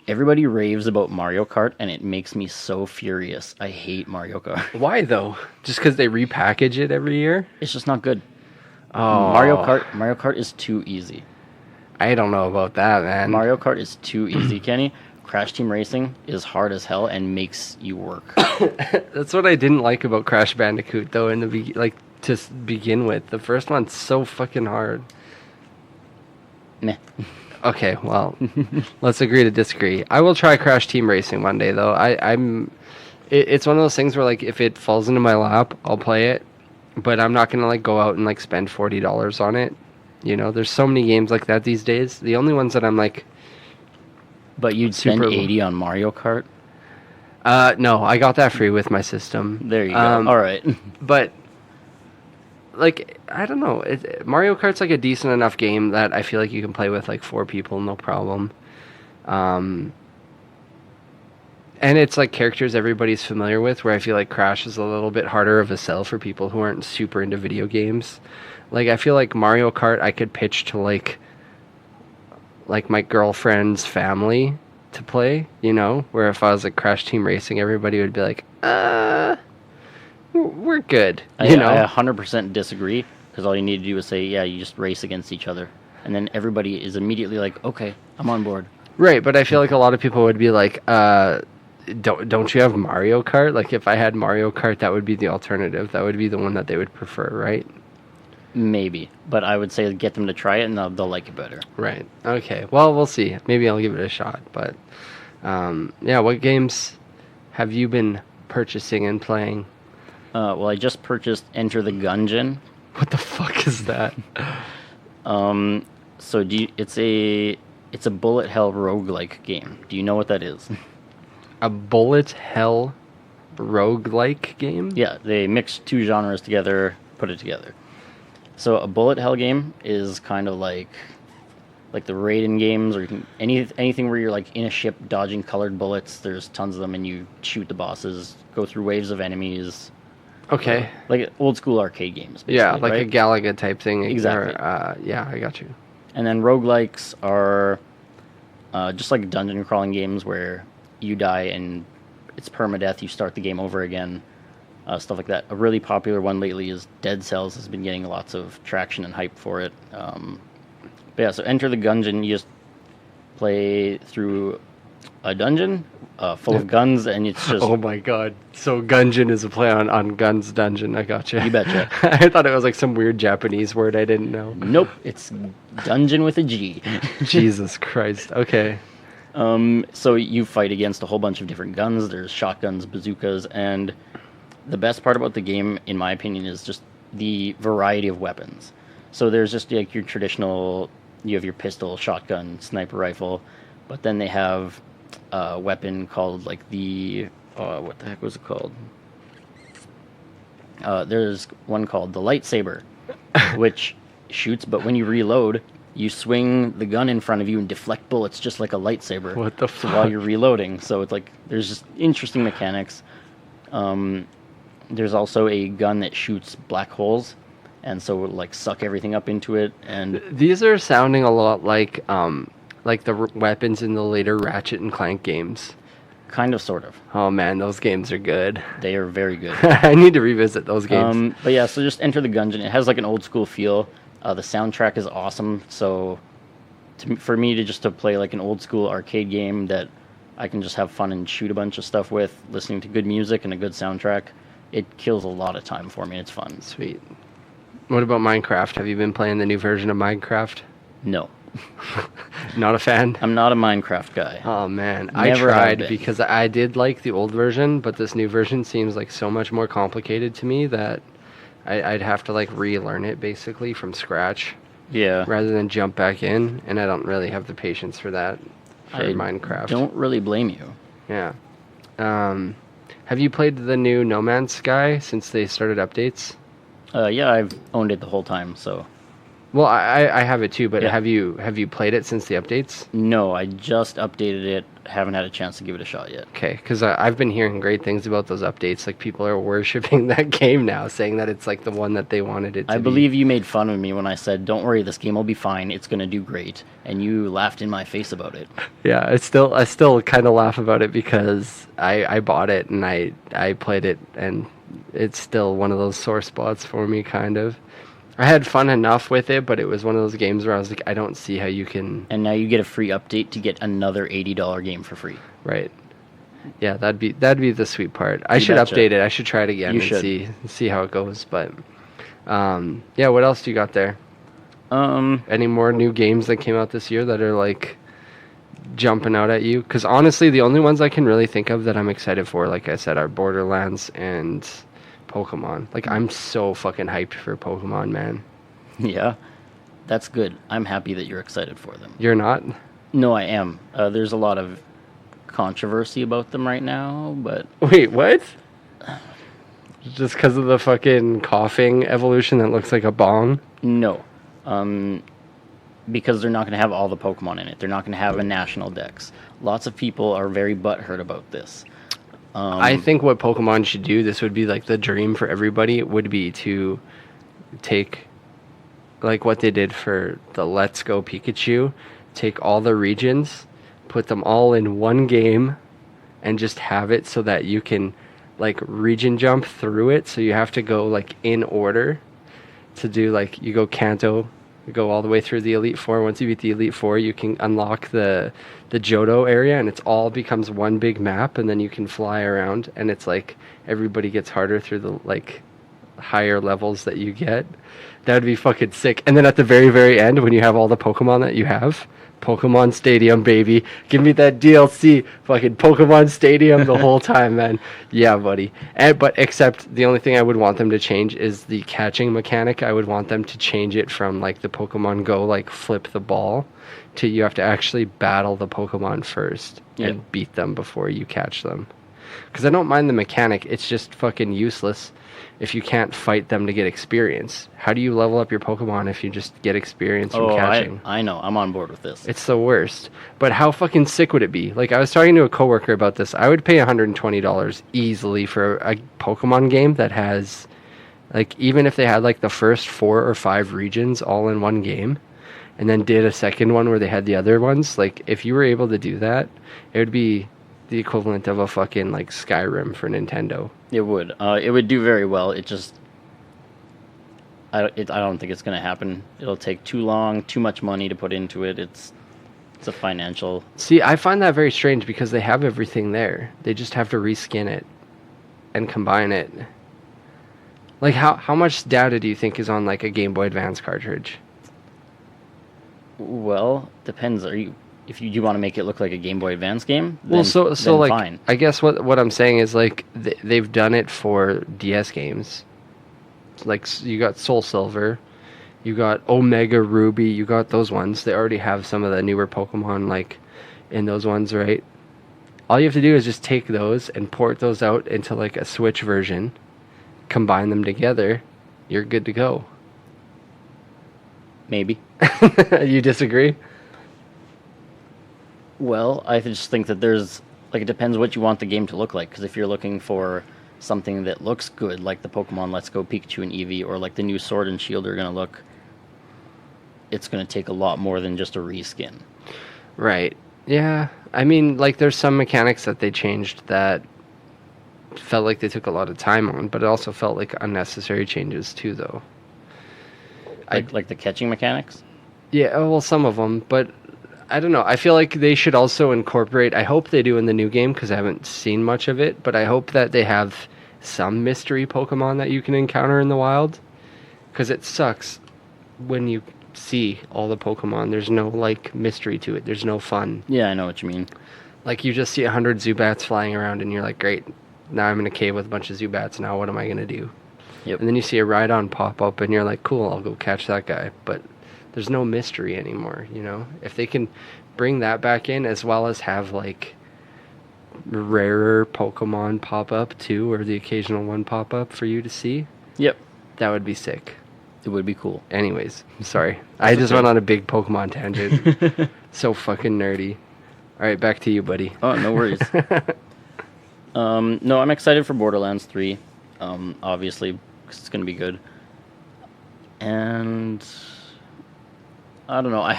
Speaker 8: Everybody raves about Mario Kart, and it makes me so furious. I hate Mario Kart.
Speaker 1: Why though? Just because they repackage it every year?
Speaker 8: It's just not good.
Speaker 1: Oh,
Speaker 8: Mario Kart is too easy.
Speaker 1: I don't know about that, man.
Speaker 8: Mario Kart is too easy, Kenny. Crash Team Racing is hard as hell and makes you work.
Speaker 1: That's what I didn't like about Crash Bandicoot, though. To begin with, the first one's so fucking hard.
Speaker 8: Meh.
Speaker 1: Okay, well, let's agree to disagree. I will try Crash Team Racing one day, though. It's one of those things where, like, if it falls into my lap, I'll play it. But I'm not gonna like go out and like spend $40 on it. You know, there's so many games like that these days. The only ones that I'm like,
Speaker 8: But you'd spend
Speaker 1: Super-
Speaker 8: 80 on Mario Kart?
Speaker 1: no, I got that free with my system.
Speaker 8: There you go. All right.
Speaker 1: But like, I don't know. Mario Kart's like a decent enough game that I feel like you can play with like 4 people, no problem. And it's like characters everybody's familiar with, where I feel like Crash is a little bit harder of a sell for people who aren't super into video games. Like, I feel like Mario Kart I could pitch to like my girlfriend's family to play, you know? Where if I was like Crash Team Racing, everybody would be like, we're good, you know?
Speaker 8: I 100% disagree, because all you need to do is say, yeah, you just race against each other. And then everybody is immediately like, okay, I'm on board.
Speaker 1: Right, but I feel like a lot of people would be like, don't you have Mario Kart? Like, if I had Mario Kart, that would be the alternative. That would be the one that they would prefer, right?
Speaker 8: Maybe. But I would say get them to try it, and they'll like it better.
Speaker 1: Right. Okay. Well, we'll see. Maybe I'll give it a shot. But, yeah, what games have you been purchasing and playing?
Speaker 8: Well, I just purchased Enter the Gungeon.
Speaker 1: What the fuck is that?
Speaker 8: So it's a bullet hell roguelike game. Do you know what that is?
Speaker 1: A bullet hell roguelike game?
Speaker 8: Yeah, they mix 2 genres together, put it together. So a bullet hell game is kind of like the Raiden games, or you can anything where you're like in a ship dodging colored bullets. There's tons of them, and you shoot the bosses, go through waves of enemies.
Speaker 1: Okay.
Speaker 8: Like old school arcade games, basically,
Speaker 1: Yeah, like
Speaker 8: right?
Speaker 1: a Galaga type thing.
Speaker 8: Exactly.
Speaker 1: Or, yeah, I got you.
Speaker 8: And then roguelikes are just like dungeon crawling games where you die and it's permadeath, you start the game over again. stuff like that. A really popular one lately is Dead Cells has been getting lots of traction and hype for it. But yeah, so Enter the Gungeon, you just play through a dungeon full of guns, and it's just...
Speaker 1: Oh my god. So Gungeon is a play on Guns Dungeon. I gotcha.
Speaker 8: You betcha.
Speaker 1: I thought it was like some weird Japanese word I didn't know.
Speaker 8: Nope, it's dungeon with a G.
Speaker 1: Jesus Christ. Okay.
Speaker 8: So you fight against a whole bunch of different guns. There's shotguns, bazookas, and the best part about the game, in my opinion, is just the variety of weapons. So there's just like your traditional, you have your pistol, shotgun, sniper rifle, but then they have a weapon called like the, what the heck was it called? There's one called the lightsaber, which shoots, but when you reload, you swing the gun in front of you and deflect bullets just like a lightsaber.
Speaker 1: What the fuck?
Speaker 8: While you're reloading. So it's like, there's just interesting mechanics. There's also a gun that shoots black holes, and so it'll like suck everything up into it. And
Speaker 1: these are sounding a lot like the weapons in the later Ratchet and Clank games.
Speaker 8: kind of, sort of.
Speaker 1: Oh man, those games are good.
Speaker 8: They are very good.
Speaker 1: I need to revisit those games.
Speaker 8: But yeah, so just Enter the Gungeon. It has like an old school feel. The soundtrack is awesome. So for me to play like an old school arcade game that I can just have fun and shoot a bunch of stuff with, listening to good music and a good soundtrack, it kills a lot of time for me. It's fun.
Speaker 1: Sweet. What about Minecraft? Have you been playing the new version of Minecraft?
Speaker 8: No.
Speaker 1: Not a fan?
Speaker 8: I'm not a Minecraft guy.
Speaker 1: Oh man,
Speaker 8: Never
Speaker 1: I
Speaker 8: have
Speaker 1: tried
Speaker 8: been.
Speaker 1: because I did like the old version, but this new version seems like so much more complicated to me that I'd have to like relearn it basically from scratch
Speaker 8: Yeah.
Speaker 1: rather than jump back in, and I don't really have the patience for that for Minecraft.
Speaker 8: Don't really blame you.
Speaker 1: Yeah. Have you played the new No Man's Sky since they started updates?
Speaker 8: Yeah, I've owned it the whole time, so...
Speaker 1: Well, I have it too, but
Speaker 8: Yeah.
Speaker 1: have you played it since the updates?
Speaker 8: No, I just updated it. Haven't had a chance to give it a shot yet.
Speaker 1: Okay, because I've been hearing great things about those updates. Like, people are worshiping that game now, saying that it's like the one that they wanted it to be.
Speaker 8: I believe you made fun of me when I said, don't worry, this game will be fine, it's going to do great. And you laughed in my face about it.
Speaker 1: Yeah, I still kind of laugh about it because I bought it and I played it, and it's still one of those sore spots for me, kind of. I had fun enough with it, but it was one of those games where I was like, I don't see how you can...
Speaker 8: And now you get a free update to get another $80 game for free.
Speaker 1: Right. Yeah, that'd be the sweet part. I should
Speaker 8: betcha.
Speaker 1: update it. I should try it again
Speaker 8: You
Speaker 1: and
Speaker 8: should.
Speaker 1: see how it goes. But yeah, what else do you got there? Any more new games that came out this year that are like jumping out at you? Because honestly, the only ones I can really think of that I'm excited for, like I said, are Borderlands and Pokemon. Like, I'm so fucking hyped for Pokemon, man.
Speaker 8: Yeah, that's good. I'm happy that you're excited for them.
Speaker 1: You're not?
Speaker 8: No, I am. There's a lot of controversy about them right now, but...
Speaker 1: Wait, what? Just because of the fucking coughing evolution that looks like a bong?
Speaker 8: No. Because they're not going to have all the Pokemon in it. They're not going to have a national dex. Lots of people are very butthurt about this.
Speaker 1: I think what Pokemon should do, this would be like the dream for everybody, would be to take like what they did for the Let's Go Pikachu, take all the regions, put them all in one game, and just have it so that you can like region jump through it. So you have to go like in order to do, like, you go Kanto, you go all the way through the Elite Four. Once you beat the Elite Four, you can unlock the Johto area, and it's all becomes one big map, and then you can fly around, and it's like everybody gets harder through the like higher levels that you get. That would be fucking sick. And then at the very, very end, when you have all the Pokemon that you have, Pokemon Stadium, baby. Give me that DLC. Fucking Pokemon Stadium the whole time, man. Yeah, buddy. But except the only thing I would want them to change is the catching mechanic. I would want them to change it from like the Pokemon Go, like flip the ball, to you have to actually battle the Pokemon first and beat them before you catch them. Because I don't mind the mechanic. It's just fucking useless if you can't fight them to get experience. How do you level up your Pokemon if you just get experience from catching?
Speaker 8: I know. I'm on board with this.
Speaker 1: It's the worst. But how fucking sick would it be? Like, I was talking to a coworker about this. I would pay $120 easily for a Pokemon game that has, like, even if they had, like, the first 4 or 5 regions all in one game, and then did a second one where they had the other ones, like, if you were able to do that, it would be the equivalent of a fucking like Skyrim for Nintendo.
Speaker 8: It would. It would do very well. It just. I don't think it's going to happen. It'll take too long, too much money to put into it. It's a financial.
Speaker 1: See, I find that very strange because they have everything there. They just have to reskin it and combine it. Like, how much data do you think is on like a Game Boy Advance cartridge?
Speaker 8: Well, depends. If you want to make it look like a Game Boy Advance game, then,
Speaker 1: Well, so
Speaker 8: then
Speaker 1: like,
Speaker 8: fine.
Speaker 1: I guess what I'm saying is like they've done it for DS games. Like you got Soul Silver, you got Omega Ruby, you got those ones. They already have some of the newer Pokemon like in those ones, right? All you have to do is just take those and port those out into like a Switch version, combine them together, you're good to go.
Speaker 8: Maybe.
Speaker 1: You disagree?
Speaker 8: Well, I just think that there's like it depends what you want the game to look like. Because if you're looking for something that looks good, like the Pokemon Let's Go Pikachu and Eevee, or like the new Sword and Shield are gonna look, it's gonna take a lot more than just a reskin.
Speaker 1: Right. Yeah. I mean, like there's some mechanics that they changed that felt like they took a lot of time on, but it also felt like unnecessary changes too, though.
Speaker 8: Like the catching mechanics.
Speaker 1: Yeah, well, some of them, but I don't know. I feel like they should also incorporate. I hope they do in the new game because I haven't seen much of it, but I hope that they have some mystery Pokemon that you can encounter in the wild. Because it sucks when you see all the Pokemon. There's no like mystery to it. There's no fun.
Speaker 8: Yeah, I know what you mean.
Speaker 1: Like you just see 100 Zubats flying around, and you're like, great. Now I'm in a cave with a bunch of Zubats. Now what am I gonna do?
Speaker 8: Yep.
Speaker 1: And then you see a Rhydon pop up, and you're like, cool, I'll go catch that guy. But there's no mystery anymore, you know? If they can bring that back in, as well as have, like, rarer Pokemon pop up, too, or the occasional one pop up for you to see,
Speaker 8: Yep.
Speaker 1: that would be sick.
Speaker 8: It would be cool.
Speaker 1: Anyways, sorry. I just went on a big Pokemon tangent. So fucking nerdy. All right, back to you, buddy.
Speaker 8: Oh, no worries. No, I'm excited for Borderlands 3, obviously, because it's going to be good. And I don't know, I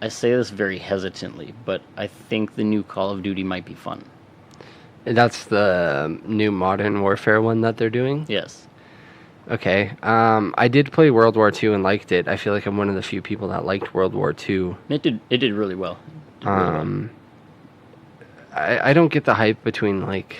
Speaker 8: say this very hesitantly, but I think the new Call of Duty might be fun.
Speaker 1: That's the new Modern Warfare one that they're doing?
Speaker 8: Yes.
Speaker 1: Okay. I did play World War II and liked it. I feel like I'm one of the few people that liked World War II.
Speaker 8: It did really well.
Speaker 1: I don't get the hype between like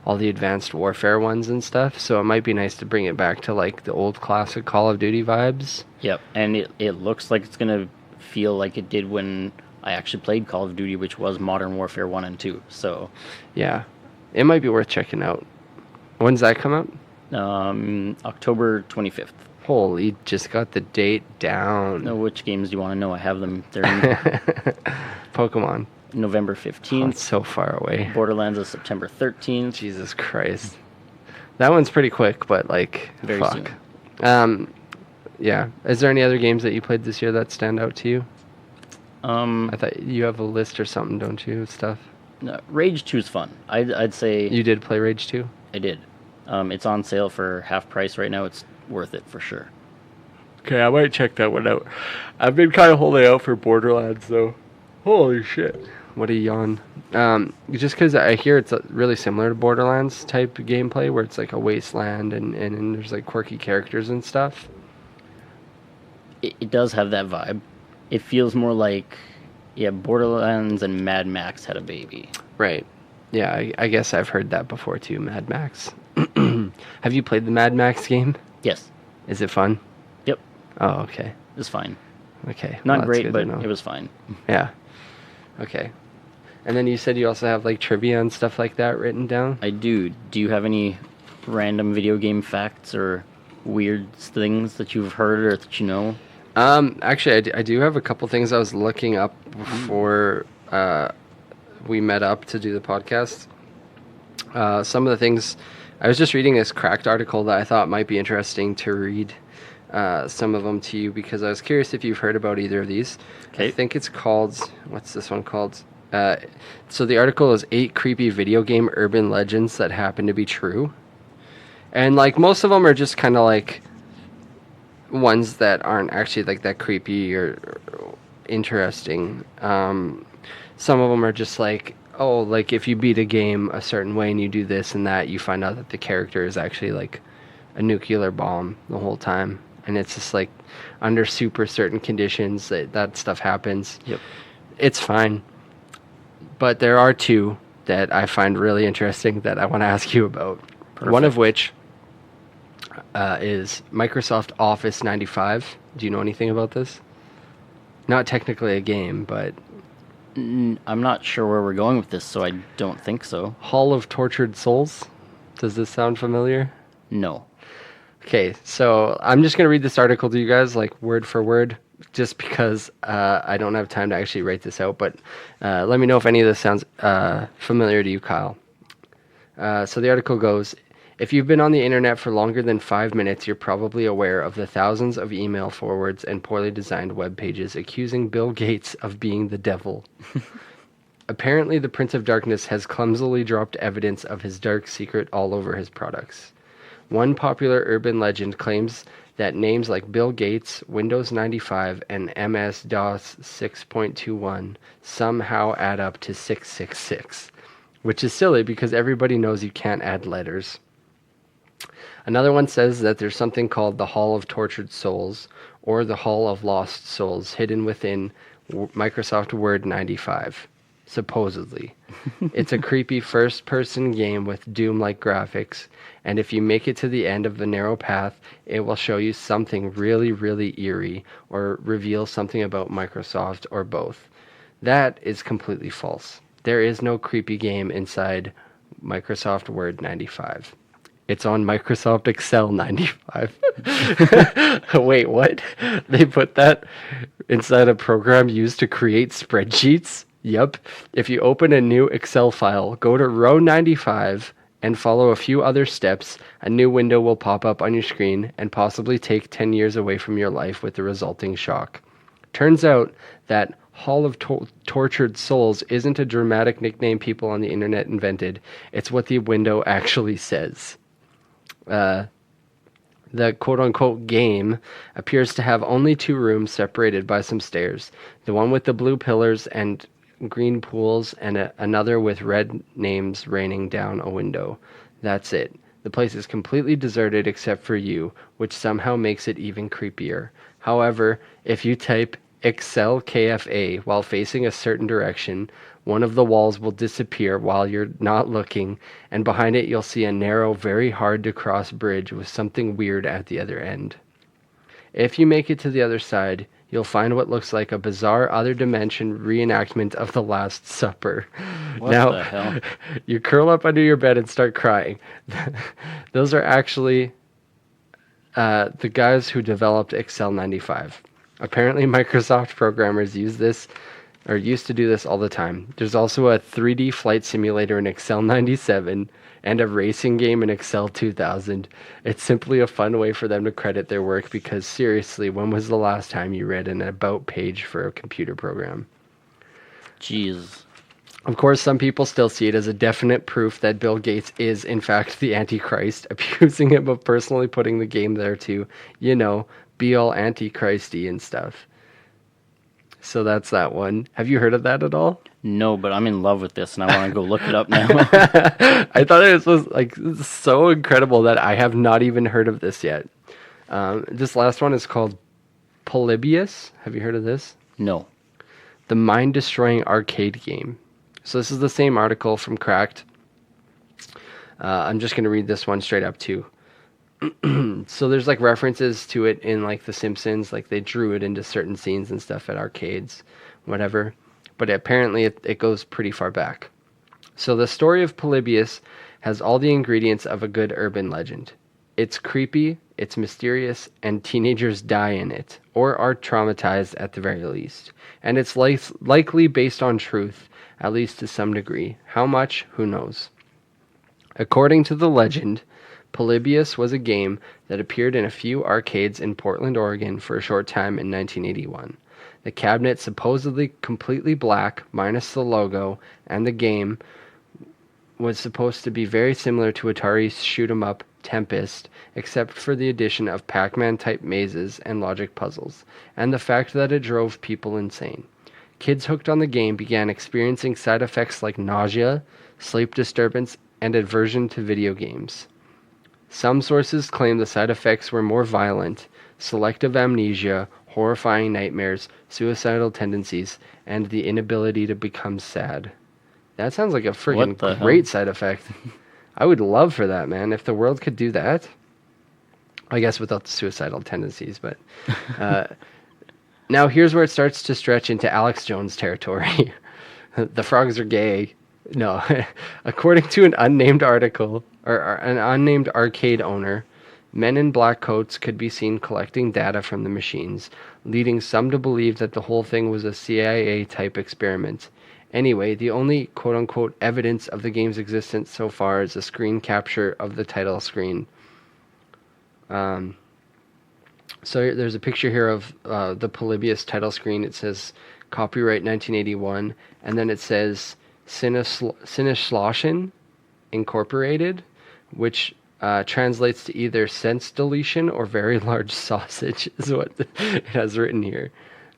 Speaker 1: all the Advanced Warfare ones and stuff, so it might be nice to bring it back to like the old classic Call of Duty vibes.
Speaker 8: Yep, and it looks like it's going to feel like it did when I actually played Call of Duty, which was Modern Warfare 1 and 2. So
Speaker 1: yeah, it might be worth checking out. When's that come out?
Speaker 8: October 25th.
Speaker 1: Holy, just got the date down.
Speaker 8: Now, which games do you want to know? I have them. They're in
Speaker 1: Pokemon.
Speaker 8: November 15th.
Speaker 1: Oh, it's so far away.
Speaker 8: Borderlands is September 13th.
Speaker 1: Jesus Christ. That one's pretty quick, but like,
Speaker 8: Very
Speaker 1: fuck.
Speaker 8: soon.
Speaker 1: Yeah. Is there any other games that you played this year that stand out to you?
Speaker 8: I
Speaker 1: thought you have a list or something, don't you, of stuff?
Speaker 8: No, Rage 2 is fun. I'd say...
Speaker 1: You did play Rage 2?
Speaker 8: I did. It's on sale for half price right now. It's worth it for sure.
Speaker 1: Okay, I might check that one out. I've been kind of holding out for Borderlands, though. Holy shit. What a yawn. Just because I hear it's really similar to Borderlands type gameplay, where it's like a wasteland and there's like quirky characters and stuff.
Speaker 8: It does have that vibe. It feels more like, yeah, Borderlands and Mad Max had a baby.
Speaker 1: Right. Yeah, I guess I've heard that before too, Mad Max. Have you played the Mad Max game?
Speaker 8: Yes.
Speaker 1: Is it fun?
Speaker 8: Yep.
Speaker 1: Oh, okay.
Speaker 8: It's fine.
Speaker 1: Okay.
Speaker 8: Not
Speaker 1: well,
Speaker 8: great, but it was fine.
Speaker 1: Yeah. Okay. And then you said you also have like trivia and stuff like that written down?
Speaker 8: I do. Do you have any random video game facts or weird things that you've heard or that you know?
Speaker 1: Actually, I do have a couple things I was looking up before we met up to do the podcast. Some of the things, I was just reading this Cracked article that I thought might be interesting to read some of them to you because I was curious if you've heard about either of these.
Speaker 8: Okay.
Speaker 1: I think it's called, what's this one called? So the article is 8 creepy video game urban legends that happen to be true. And like most of them are just kind of like ones that aren't actually like that creepy or interesting. some of them are just like, oh, like if you beat a game a certain way and you do this and that, you find out that the character is actually like a nuclear bomb the whole time. And it's just like under super certain conditions that stuff happens.
Speaker 8: Yep.
Speaker 1: It's fine. But there are two that I find really interesting that I want to ask you about.
Speaker 8: Perfect.
Speaker 1: One of which is Microsoft Office 95. Do you know anything about this? Not technically a game, but...
Speaker 8: I'm not sure where we're going with this, so I don't think so.
Speaker 1: Hall of Tortured Souls. Does this sound familiar?
Speaker 8: No.
Speaker 1: Okay, so I'm just going to read this article to you guys, like word for word, just because I don't have time to actually write this out, but let me know if any of this sounds familiar to you, Kyle. So the article goes, if you've been on the internet for longer than 5 minutes, you're probably aware of the thousands of email forwards and poorly designed web pages accusing Bill Gates of being the devil. Apparently, the Prince of Darkness has clumsily dropped evidence of his dark secret all over his products. One popular urban legend claims that names like Bill Gates, Windows 95, and MS-DOS 6.21 somehow add up to 666, which is silly because everybody knows you can't add letters. Another one says that there's something called the Hall of Tortured Souls or the Hall of Lost Souls hidden within Microsoft Word 95. Supposedly. It's a creepy first-person game with Doom-like graphics, and if you make it to the end of the narrow path, it will show you something really, really eerie, or reveal something about Microsoft, or both. That is completely false. There is no creepy game inside Microsoft Word 95. It's on Microsoft Excel 95. Wait, what? They put that inside a program used to create spreadsheets? Yep. If you open a new Excel file, go to row 95 and follow a few other steps, a new window will pop up on your screen and possibly take 10 years away from your life with the resulting shock. Turns out that Hall of Tortured Souls isn't a dramatic nickname people on the internet invented. It's what the window actually says. The quote-unquote game appears to have only 2 rooms separated by some stairs. The one with the blue pillars and green pools, and another with red names raining down a window. That's it. The place is completely deserted except for you, which somehow makes it even creepier. However, if you type Excel KFA while facing a certain direction, one of the walls will disappear while you're not looking, and behind it you'll see a narrow, very hard to cross bridge with something weird at the other end. If you make it to the other side, you'll find what looks like a bizarre other dimension reenactment of the Last Supper.
Speaker 8: What
Speaker 1: now,
Speaker 8: the hell?
Speaker 1: You curl up under your bed and start crying. Those are actually the guys who developed Excel 95. Apparently, Microsoft programmers used to do this all the time. There's also a 3D flight simulator in Excel 97 and a racing game in Excel 2000. It's simply a fun way for them to credit their work because seriously, when was the last time you read an about page for a computer program?
Speaker 8: Jeez.
Speaker 1: Of course, some people still see it as a definite proof that Bill Gates is, in fact, the Antichrist, accusing him of personally putting the game there to, be all Antichristy and stuff. So that's that one. Have you heard of that at all?
Speaker 8: No, but I'm in love with this, and I want to go look it up now.
Speaker 1: I thought it was like so incredible that I have not even heard of this yet. This last one is called Polybius. Have you heard of this?
Speaker 8: No.
Speaker 1: The mind-destroying arcade game. So this is the same article from Cracked. I'm just going to read this one straight up too. So there's like references to it in like The Simpsons, like they drew it into certain scenes and stuff at arcades, whatever. But apparently it goes pretty far back. So the story of Polybius has all the ingredients of a good urban legend. It's creepy, it's mysterious, and teenagers die in it, or are traumatized at the very least. And it's likely based on truth, at least to some degree. How much? Who knows? According to the legend, Polybius was a game that appeared in a few arcades in Portland, Oregon for a short time in 1981. The cabinet supposedly completely black, minus the logo, and the game was supposed to be very similar to Atari's shoot-'em-up Tempest, except for the addition of Pac-Man type mazes and logic puzzles, and the fact that it drove people insane. Kids hooked on the game began experiencing side effects like nausea, sleep disturbance, and aversion to video games. Some sources claim the side effects were more violent: selective amnesia, horrifying nightmares, suicidal tendencies, and the inability to become sad. That sounds like a
Speaker 8: What the
Speaker 1: friggin'
Speaker 8: hell?
Speaker 1: great side effect. I would love for that, man. If the world could do that. I guess without the suicidal tendencies, but... Now here's where it starts to stretch into Alex Jones territory. The frogs are gay. No. According to an unnamed article, or an unnamed arcade owner, men in black coats could be seen collecting data from the machines, leading some to believe that the whole thing was a CIA-type experiment. Anyway, the only quote-unquote evidence of the game's existence so far is a screen capture of the title screen. So there's a picture here of the Polybius title screen. It says copyright 1981, and then it says Sinneschlossen Incorporated, which translates to either sense deletion or very large sausage, is what it has written here.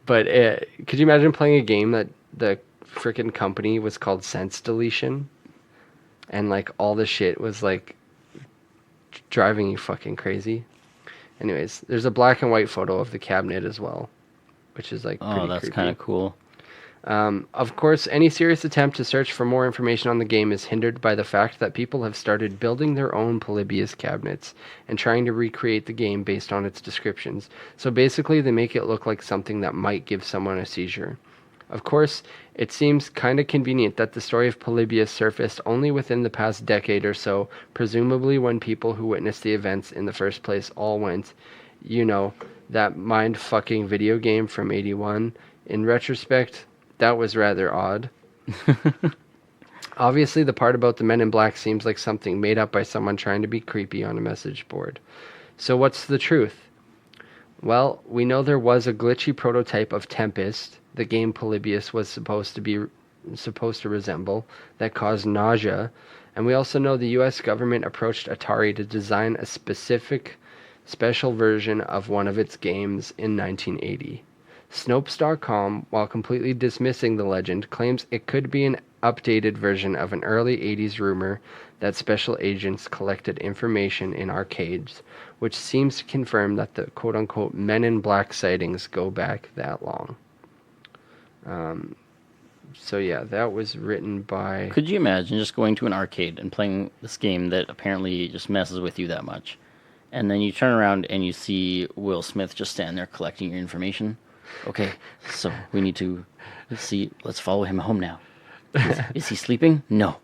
Speaker 1: But could you imagine playing a game that the freaking company was called Sense Deletion, and like all the shit was like driving you fucking crazy? Anyways, there's a black and white photo of the cabinet as well, which is like pretty
Speaker 8: that's
Speaker 1: creepy.
Speaker 8: kind of cool.
Speaker 1: Of course, any serious attempt to search for more information on the game is hindered by the fact that people have started building their own Polybius cabinets and trying to recreate the game based on its descriptions. So basically, they make it look like something that might give someone a seizure. Of course, it seems kind of convenient that the story of Polybius surfaced only within the past decade or so, presumably when people who witnessed the events in the first place all went, that mind-fucking video game from 81. In retrospect, that was rather odd. Obviously, the part about the Men in Black seems like something made up by someone trying to be creepy on a message board. So what's the truth? Well, we know there was a glitchy prototype of Tempest, the game Polybius was supposed to resemble, that caused nausea, and we also know the US government approached Atari to design a special version of one of its games in 1980. Snopes.com, while completely dismissing the legend, claims it could be an updated version of an early 80s rumor that special agents collected information in arcades, which seems to confirm that the quote-unquote Men in Black sightings go back that long. So yeah, that was written by...
Speaker 8: Could you imagine just going to an arcade and playing this game that apparently just messes with you that much? And then you turn around and you see Will Smith just stand there collecting your information. Okay, so we need to see, let's follow him home now. Is he sleeping? No.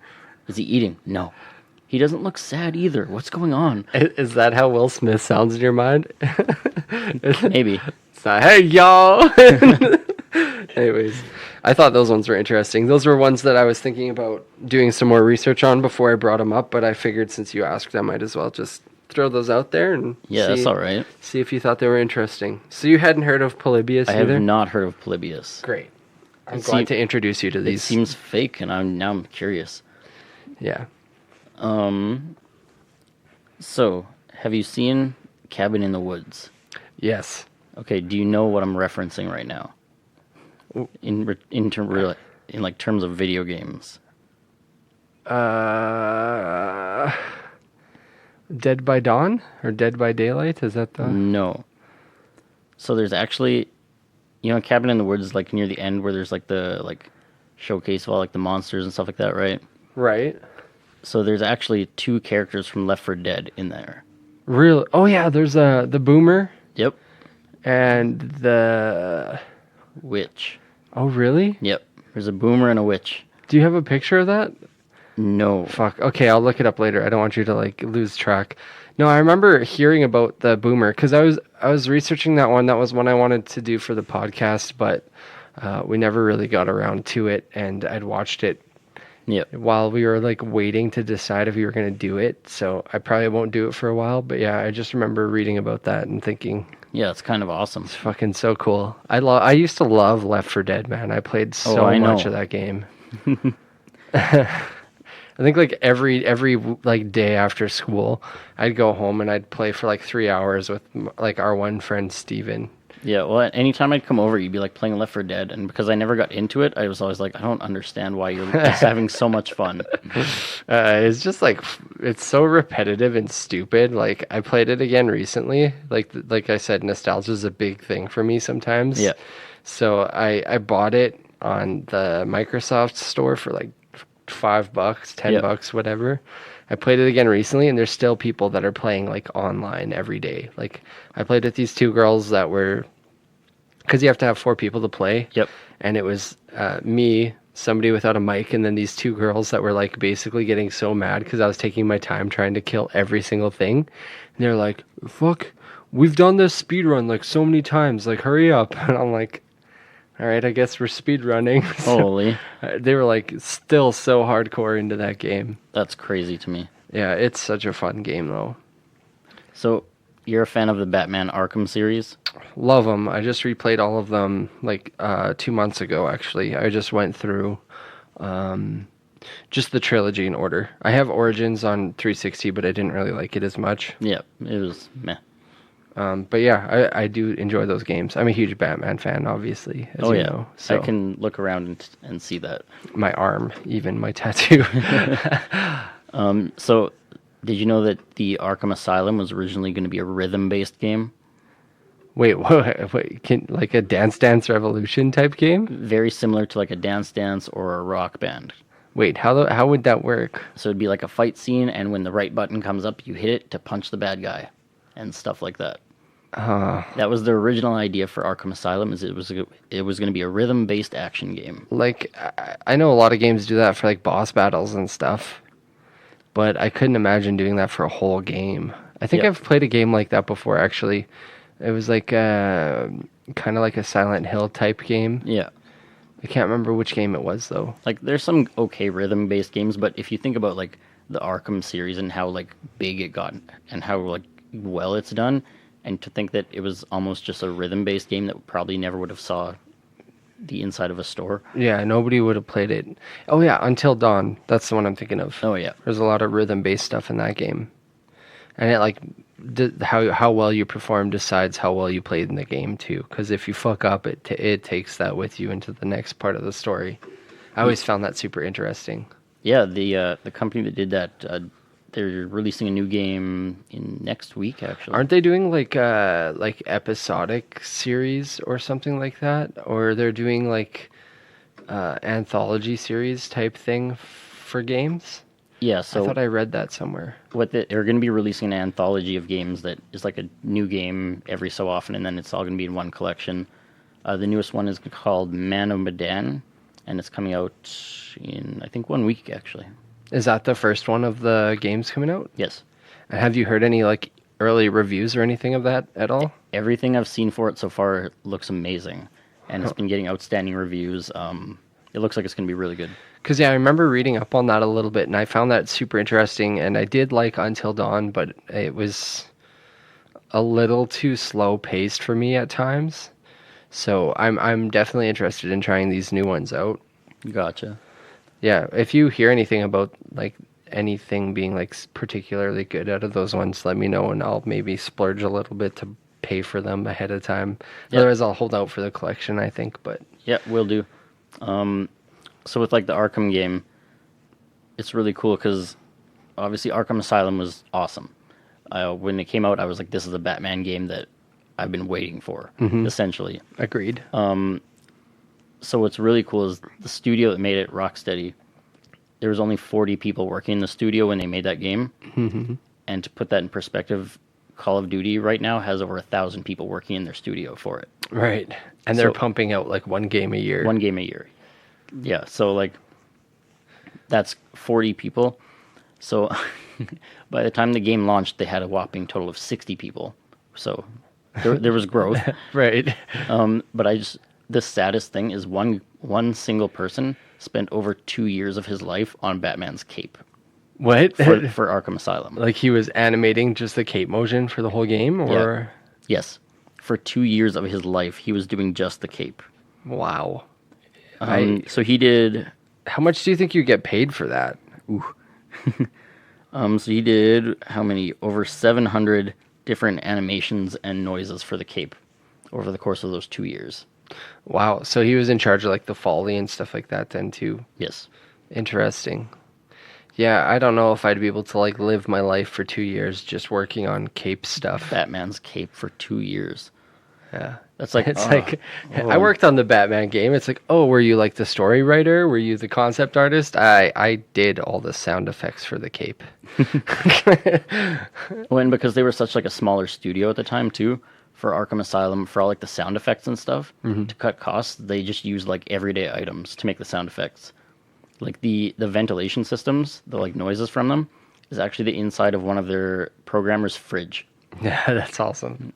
Speaker 8: Is he eating? No. He doesn't look sad either. What's going on?
Speaker 1: Is that how Will Smith sounds in your mind?
Speaker 8: Maybe.
Speaker 1: It's not, hey, y'all! Anyways, I thought those ones were interesting. Those were ones that I was thinking about doing some more research on before I brought them up, but I figured since you asked, I might as well just throw those out there and
Speaker 8: that's all right.
Speaker 1: See if you thought they were interesting. So you hadn't heard of Polybius
Speaker 8: I
Speaker 1: either?
Speaker 8: have not heard of Polybius.
Speaker 1: Great. I'm glad to introduce you to
Speaker 8: It
Speaker 1: these.
Speaker 8: seems fake, and I'm curious.
Speaker 1: Yeah.
Speaker 8: So, have you seen Cabin in the Woods?
Speaker 1: Yes.
Speaker 8: Okay, do you know what I'm referencing right now? In terms of video games.
Speaker 1: Dead by Dawn or Dead by Daylight? Is that the...
Speaker 8: No. So there's actually, Cabin in the Woods, like near the end where there's like the showcase of all like the monsters and stuff like that, right?
Speaker 1: Right.
Speaker 8: So there's actually 2 characters from Left 4 Dead in there.
Speaker 1: Really? Oh yeah, there's the boomer
Speaker 8: Yep.
Speaker 1: and the...
Speaker 8: Witch.
Speaker 1: Oh really?
Speaker 8: Yep. There's a boomer and a witch.
Speaker 1: Do you have a picture of that?
Speaker 8: No.
Speaker 1: Fuck. Okay, I'll look it up later. I don't want you to lose track. No, I remember hearing about the boomer because I was researching that one. That was one I wanted to do for the podcast, but we never really got around to it. And I'd watched it while we were waiting to decide if we were going to do it. So I probably won't do it for a while. But yeah, I just remember reading about that and thinking,
Speaker 8: yeah, it's kind of awesome.
Speaker 1: It's fucking so cool. I used to love Left 4 Dead, man. I played so much of that game. I think every day after school, I'd go home and I'd play for 3 hours with our one friend Steven.
Speaker 8: Yeah, well, anytime I'd come over, you'd be like playing Left 4 Dead, and because I never got into it, I was always like, I don't understand why you're just having so much fun.
Speaker 1: It's just like it's so repetitive and stupid. Like I played it again recently. Like I said, nostalgia is a big thing for me sometimes.
Speaker 8: Yeah.
Speaker 1: So I bought it on the Microsoft store for like $5, $10, whatever. I played it again recently, and there's still people that are playing like online every day. Like I played with these two girls that were, because you have to have 4 people to play.
Speaker 8: Yep.
Speaker 1: And it was me, somebody without a mic, and then these 2 girls that were like basically getting so mad because I was taking my time trying to kill every single thing. And they're like, "Fuck, we've done this speed run like so many times. Like, hurry up!" And I'm like, "All right, I guess we're speed running."
Speaker 8: Holy.
Speaker 1: They were like still so hardcore into that game.
Speaker 8: That's crazy to me.
Speaker 1: Yeah, it's such a fun game though.
Speaker 8: So, you're a fan of the Batman Arkham series?
Speaker 1: Love them. I just replayed all of them like 2 months ago, actually. I just went through just the trilogy in order. I have Origins on 360, but I didn't really like it as much.
Speaker 8: Yeah, it was meh.
Speaker 1: But yeah, I do enjoy those games. I'm a huge Batman fan, obviously, as you know. So
Speaker 8: I can look around and see that.
Speaker 1: my arm, even my tattoo.
Speaker 8: So, did you know that the Arkham Asylum was originally going to be a rhythm-based game?
Speaker 1: Wait, what? Like a Dance Dance Revolution type game?
Speaker 8: Very similar to like a Dance Dance or a Rock Band.
Speaker 1: Wait, how would that work?
Speaker 8: So it'd be like a fight scene, and when the right button comes up, you hit it to punch the bad guy, and stuff like that. That was the original idea for Arkham Asylum. Is it was going to be a rhythm-based action game.
Speaker 1: Like, I know a lot of games do that for like boss battles and stuff, but I couldn't imagine doing that for a whole game. I think
Speaker 8: Yep.
Speaker 1: I've played a game like that before, actually. It was like kind of like a Silent Hill type game.
Speaker 8: Yeah.
Speaker 1: I can't remember which game it was though.
Speaker 8: Like there's some okay rhythm-based games, but if you think about like the Arkham series and how like big it got and how like well it's done, and to think that it was almost just a rhythm-based game that probably never would have saw the inside of a store.
Speaker 1: Yeah, nobody would have played it. Oh yeah, Until Dawn. That's the one I'm thinking of.
Speaker 8: Oh yeah.
Speaker 1: There's a lot of rhythm-based stuff in that game, and it like how well you perform decides how well you played in the game too. Because if you fuck up, it takes that with you into the next part of the story. I always found that super interesting.
Speaker 8: Yeah, the company that did that, they're releasing a new game in next week. Actually,
Speaker 1: Aren't they doing like episodic series or something like that? Or they're doing like anthology series type thing for games?
Speaker 8: Yeah,
Speaker 1: I
Speaker 8: so
Speaker 1: thought I read that somewhere.
Speaker 8: they're going to be releasing an anthology of games that is like a new game every so often, and then it's all going to be in one collection. The newest one is called Man of Medan, and it's coming out in, I think, 1 week, actually.
Speaker 1: Is that the first one of the games coming out?
Speaker 8: Yes.
Speaker 1: And have you heard any like early reviews or anything of that at all?
Speaker 8: Everything I've seen for it so far looks amazing, and it's been getting outstanding reviews. It looks like it's going to be really good.
Speaker 1: Because, yeah, I remember reading up on that a little bit, and I found that super interesting, and I did like Until Dawn, but it was a little too slow-paced for me at times. So I'm definitely interested in trying these new ones out.
Speaker 8: Gotcha.
Speaker 1: Yeah, if you hear anything about, like, anything being, like, particularly good out of those ones, let me know, and I'll maybe splurge a little bit to pay for them ahead of time.
Speaker 8: Yep.
Speaker 1: Otherwise, I'll hold out for the collection, I think, but...
Speaker 8: Yeah, will do. So with like the Arkham game, it's really cool because obviously Arkham Asylum was awesome. When it came out, I was like, this is a Batman game that I've been waiting for, essentially.
Speaker 1: Agreed.
Speaker 8: So what's really cool is the studio that made it, Rocksteady, there was only 40 people working in the studio when they made that game. Mm-hmm. And to put that in perspective, Call of Duty right now has over 1,000 people working in their studio for it.
Speaker 1: Right. And they're
Speaker 8: So-
Speaker 1: pumping out, like, one game a year.
Speaker 8: One game a year. Yeah, so like that's 40 people. So by the time the game launched, they had a whopping total of 60 people. So there was growth.
Speaker 1: Right.
Speaker 8: But the saddest thing is one single person spent over 2 years of his life on Batman's cape
Speaker 1: What?
Speaker 8: for Arkham Asylum.
Speaker 1: Like he was animating just the cape motion for the whole game, or?
Speaker 8: Yes. For 2 years of his life, he was doing just the cape.
Speaker 1: Wow.
Speaker 8: So he did...
Speaker 1: How much do you think you get paid for that?
Speaker 8: So he did how many? Over 700 different animations and noises for the cape, over the course of those 2 years.
Speaker 1: Wow. So he was in charge of like the folly and stuff like that then too.
Speaker 8: Yes.
Speaker 1: Interesting. Yeah, I don't know if I'd be able to like live my life for 2 years just working on cape stuff.
Speaker 8: Batman's cape for 2 years.
Speaker 1: Yeah.
Speaker 8: That's like,
Speaker 1: It's like I worked on the Batman game. It's like, oh, were you like the story writer? Were you the concept artist? I did all the sound effects for the cape.
Speaker 8: Well, and because they were such like a smaller studio at the time too, for Arkham Asylum, for all like the sound effects and stuff, to cut costs, they just used like everyday items to make the sound effects. Like the ventilation systems, the like noises from them, is actually the inside of one of their programmers' fridge.
Speaker 1: Yeah, that's awesome.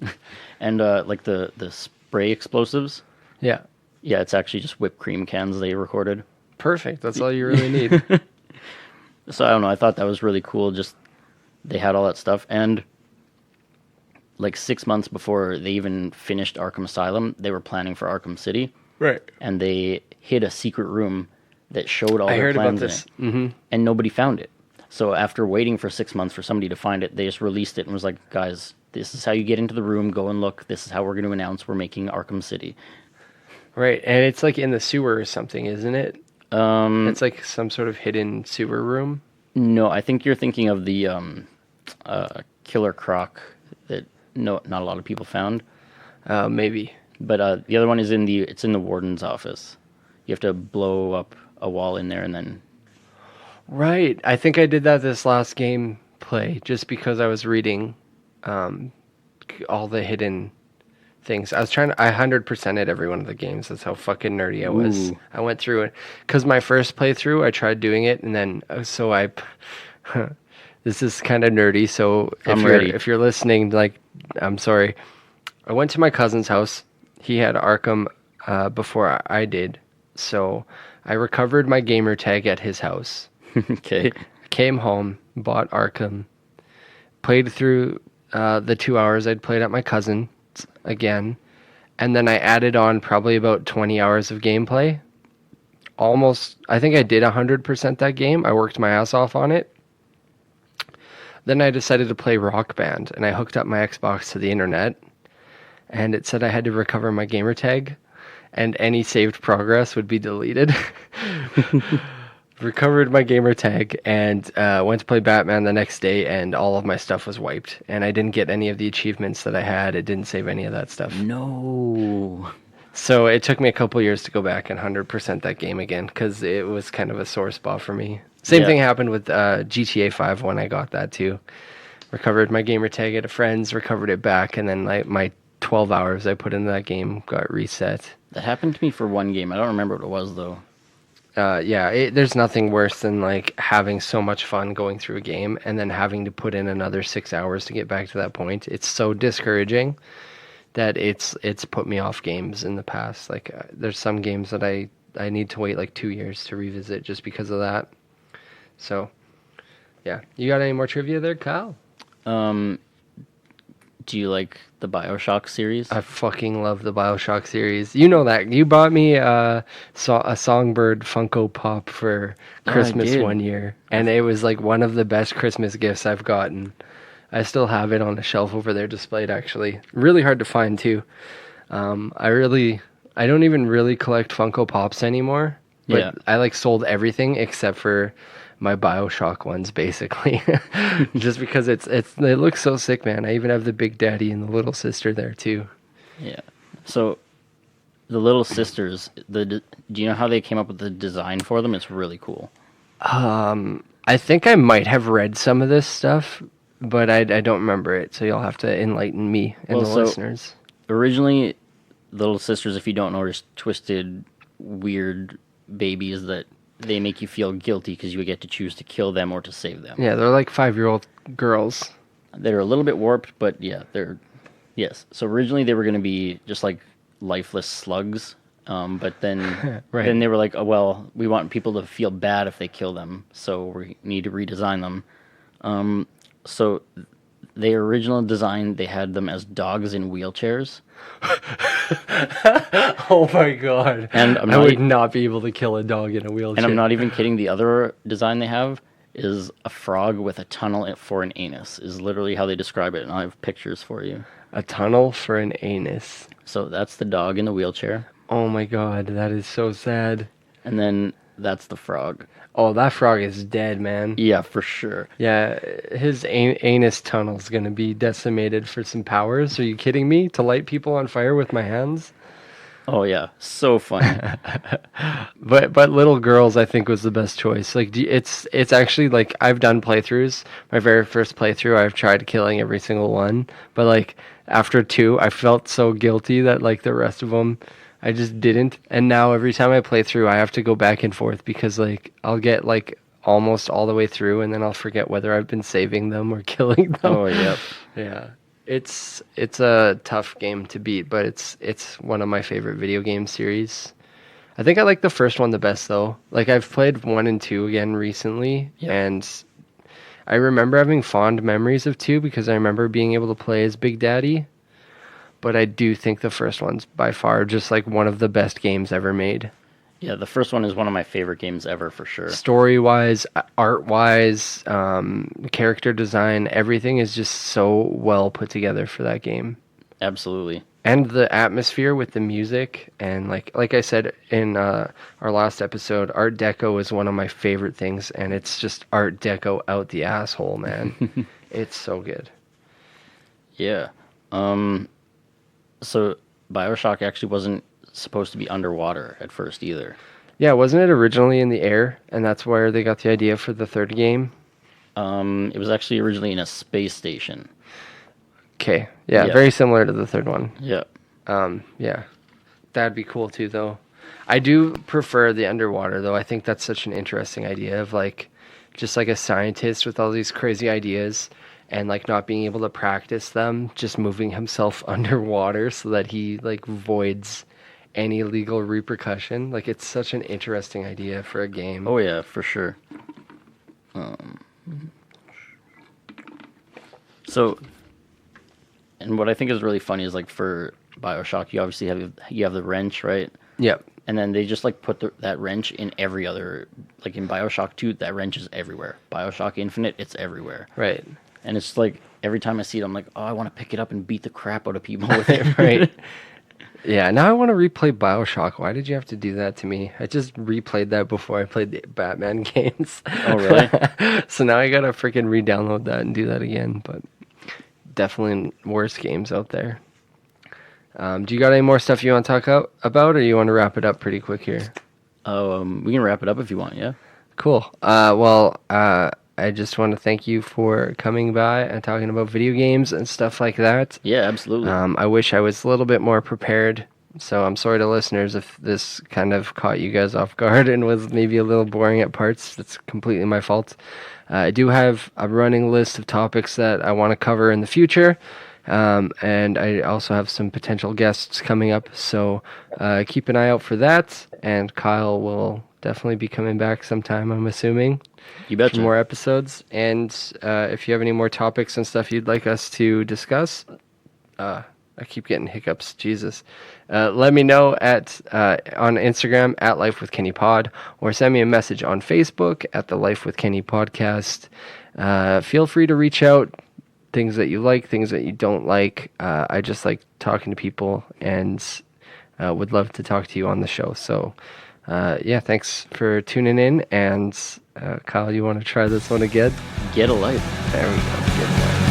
Speaker 8: And like the spray explosives,
Speaker 1: Yeah.
Speaker 8: yeah, it's actually just whipped cream cans they recorded.
Speaker 1: Perfect. That's all you really need.
Speaker 8: So I don't know, I thought that was really cool. Just they had all that stuff, and like 6 months before they even finished Arkham Asylum, they were planning for Arkham City,
Speaker 1: Right.
Speaker 8: and they hid a secret room that showed all
Speaker 1: I
Speaker 8: their
Speaker 1: heard about
Speaker 8: plans in
Speaker 1: this.
Speaker 8: it,
Speaker 1: Mm-hmm.
Speaker 8: and nobody found it. So after waiting for 6 months for somebody to find it, they just released it and was like, guys, this is how you get into the room. Go and look. This is how we're going to announce we're making Arkham City.
Speaker 1: Right. And it's like in the sewer or something, isn't it? It's like some sort of hidden sewer room.
Speaker 8: No, I think you're thinking of the Killer Croc that not a lot of people found.
Speaker 1: Maybe.
Speaker 8: But the other one is in the warden's office. You have to blow up a wall in there and then...
Speaker 1: Right. I think I did that this last game play just because I was reading all the hidden things. I 100%ed every one of the games. That's how fucking nerdy I was.
Speaker 8: Ooh.
Speaker 1: I went through it because my first playthrough, I tried doing it, and then this is kind of nerdy. So if you're listening, like, I'm sorry. I went to my cousin's house. He had Arkham before I did, so I recovered my gamer tag at his house.
Speaker 8: Okay.
Speaker 1: Came home, bought Arkham, played through the 2 hours I'd played at my cousin's again, and then I added on probably about 20 hours of gameplay. I think I did 100% that game. I worked my ass off on it. Then I decided to play Rock Band, and I hooked up my Xbox to the internet, and it said I had to recover my gamer tag, and any saved progress would be deleted. Recovered my gamer tag and went to play Batman the next day, and all of my stuff was wiped, and I didn't get any of the achievements that I had. It didn't save any of that stuff.
Speaker 8: No.
Speaker 1: So it took me a couple years to go back and 100% that game again because it was kind of a sore spot for me. Same thing happened with GTA 5 when I got that too. Recovered my gamer tag at a friend's, recovered it back, and then my 12 hours I put into that game got reset.
Speaker 8: That happened to me for one game. I don't remember what it was though.
Speaker 1: There's nothing worse than like having so much fun going through a game and then having to put in another 6 hours to get back to that point. It's so discouraging that it's put me off games in the past. Like there's some games that I need to wait like 2 years to revisit just because of that. So, yeah. You got any more trivia there, Kyle?
Speaker 8: Do you like the BioShock series?
Speaker 1: I fucking love the BioShock series. You know that. You bought me a Songbird Funko Pop for Christmas
Speaker 8: did.
Speaker 1: one year. And it was like one of the best Christmas gifts I've gotten. I still have it on a shelf over there displayed, actually. Really hard to find, too. I don't even really collect Funko Pops anymore. But
Speaker 8: Yeah.
Speaker 1: I like sold everything except for my BioShock ones, basically. Just because they look so sick, man. I even have the Big Daddy and the little sister there too.
Speaker 8: Yeah. So the Little Sisters, do you know how they came up with the design for them? It's really cool.
Speaker 1: I think I might have read some of this stuff, but I don't remember it. So you'll have to enlighten me and the listeners.
Speaker 8: Originally, Little Sisters, if you don't know, are just twisted, weird babies that they make you feel guilty because you get to choose to kill them or to save them.
Speaker 1: Yeah, they're like 5-year-old girls.
Speaker 8: They're a little bit warped, but yeah, yes. So originally they were going to be just like lifeless slugs, but then
Speaker 1: Right.
Speaker 8: then they were like, oh well, we want people to feel bad if they kill them, so we need to redesign them. So their original design, they had them as dogs in wheelchairs.
Speaker 1: Oh my god!
Speaker 8: And
Speaker 1: I would not be able to kill a dog in a wheelchair.
Speaker 8: And I'm not even kidding. The other design they have is a frog with a tunnel for an anus, is literally how they describe it, and I have pictures for you.
Speaker 1: A tunnel for an anus.
Speaker 8: So that's the dog in the wheelchair,
Speaker 1: Oh my god, that is so sad.
Speaker 8: and then that's the frog.
Speaker 1: Oh, that frog is dead, man.
Speaker 8: Yeah, for sure.
Speaker 1: Yeah, his anus tunnel's gonna be decimated for some powers. Are you kidding me? To light people on fire with my hands?
Speaker 8: Oh yeah, so funny.
Speaker 1: But little girls, I think, was the best choice. Like, it's actually like I've done playthroughs. My very first playthrough, I've tried killing every single one. But like after 2, I felt so guilty that like the rest of them, I just didn't. And now every time I play through, I have to go back and forth because like I'll get like almost all the way through, and then I'll forget whether I've been saving them or killing them.
Speaker 8: Oh yep.
Speaker 1: Yeah. It's a tough game to beat, but it's one of my favorite video game series. I think I like the first one the best though. Like I've played 1 and 2 again recently, and I remember having fond memories of 2 because I remember being able to play as Big Daddy. But I do think the first one's by far just like one of the best games ever made.
Speaker 8: Yeah, the first one is one of my favorite games ever for sure.
Speaker 1: Story-wise, art-wise, character design, everything is just so well put together for that game.
Speaker 8: Absolutely.
Speaker 1: And the atmosphere with the music, and like I said in our last episode, Art Deco is one of my favorite things, and it's just Art Deco out the asshole, man. It's so good.
Speaker 8: Yeah. So BioShock actually wasn't supposed to be underwater at first either.
Speaker 1: Yeah, wasn't it originally in the air, and that's where they got the idea for the 3rd game?
Speaker 8: It was actually originally in a space station.
Speaker 1: Okay, yeah,
Speaker 8: Yeah.
Speaker 1: very similar to the 3rd one.
Speaker 8: Yeah.
Speaker 1: Yeah, that'd be cool too, though. I do prefer the underwater, though. I think that's such an interesting idea of like, just like a scientist with all these crazy ideas, and like not being able to practice them, just moving himself underwater so that he like voids any legal repercussion. Like it's such an interesting idea for a game.
Speaker 8: Oh yeah, for sure. So, and what I think is really funny is like for BioShock, you obviously have the wrench, right?
Speaker 1: Yep.
Speaker 8: And then they just like put that wrench in every other, like in BioShock 2, that wrench is everywhere. BioShock Infinite, it's everywhere.
Speaker 1: Right.
Speaker 8: And it's like every time I see it, I'm like, oh, I want to pick it up and beat the crap out of people with it.
Speaker 1: Right. Yeah, now I want to replay BioShock. Why did you have to do that to me? I just replayed that before I played the Batman games.
Speaker 8: Oh, really?
Speaker 1: So now I gotta freaking re-download that and do that again. But definitely worse games out there. Do you got any more stuff you want to talk about, or you want to wrap it up pretty quick here?
Speaker 8: We can wrap it up if you want, yeah?
Speaker 1: Cool. I just want to thank you for coming by and talking about video games and stuff like that.
Speaker 8: Yeah, absolutely.
Speaker 1: I wish I was a little bit more prepared, so I'm sorry to listeners if this kind of caught you guys off guard and was maybe a little boring at parts. That's completely my fault. I do have a running list of topics that I want to cover in the future, and I also have some potential guests coming up, so keep an eye out for that, and Kyle will definitely be coming back sometime, I'm assuming.
Speaker 8: You betcha.
Speaker 1: For more episodes. And if you have any more topics and stuff you'd like us to discuss, I keep getting hiccups, Jesus. Let me know on Instagram at Life with Kenny Pod, or send me a message on Facebook at the Life with Kenny Podcast. Feel free to reach out, things that you like, things that you don't like. I just like talking to people, and would love to talk to you on the show. So yeah, thanks for tuning in, and Kyle, you want to try this one again?
Speaker 8: Get a life.
Speaker 1: There we go. Get a life.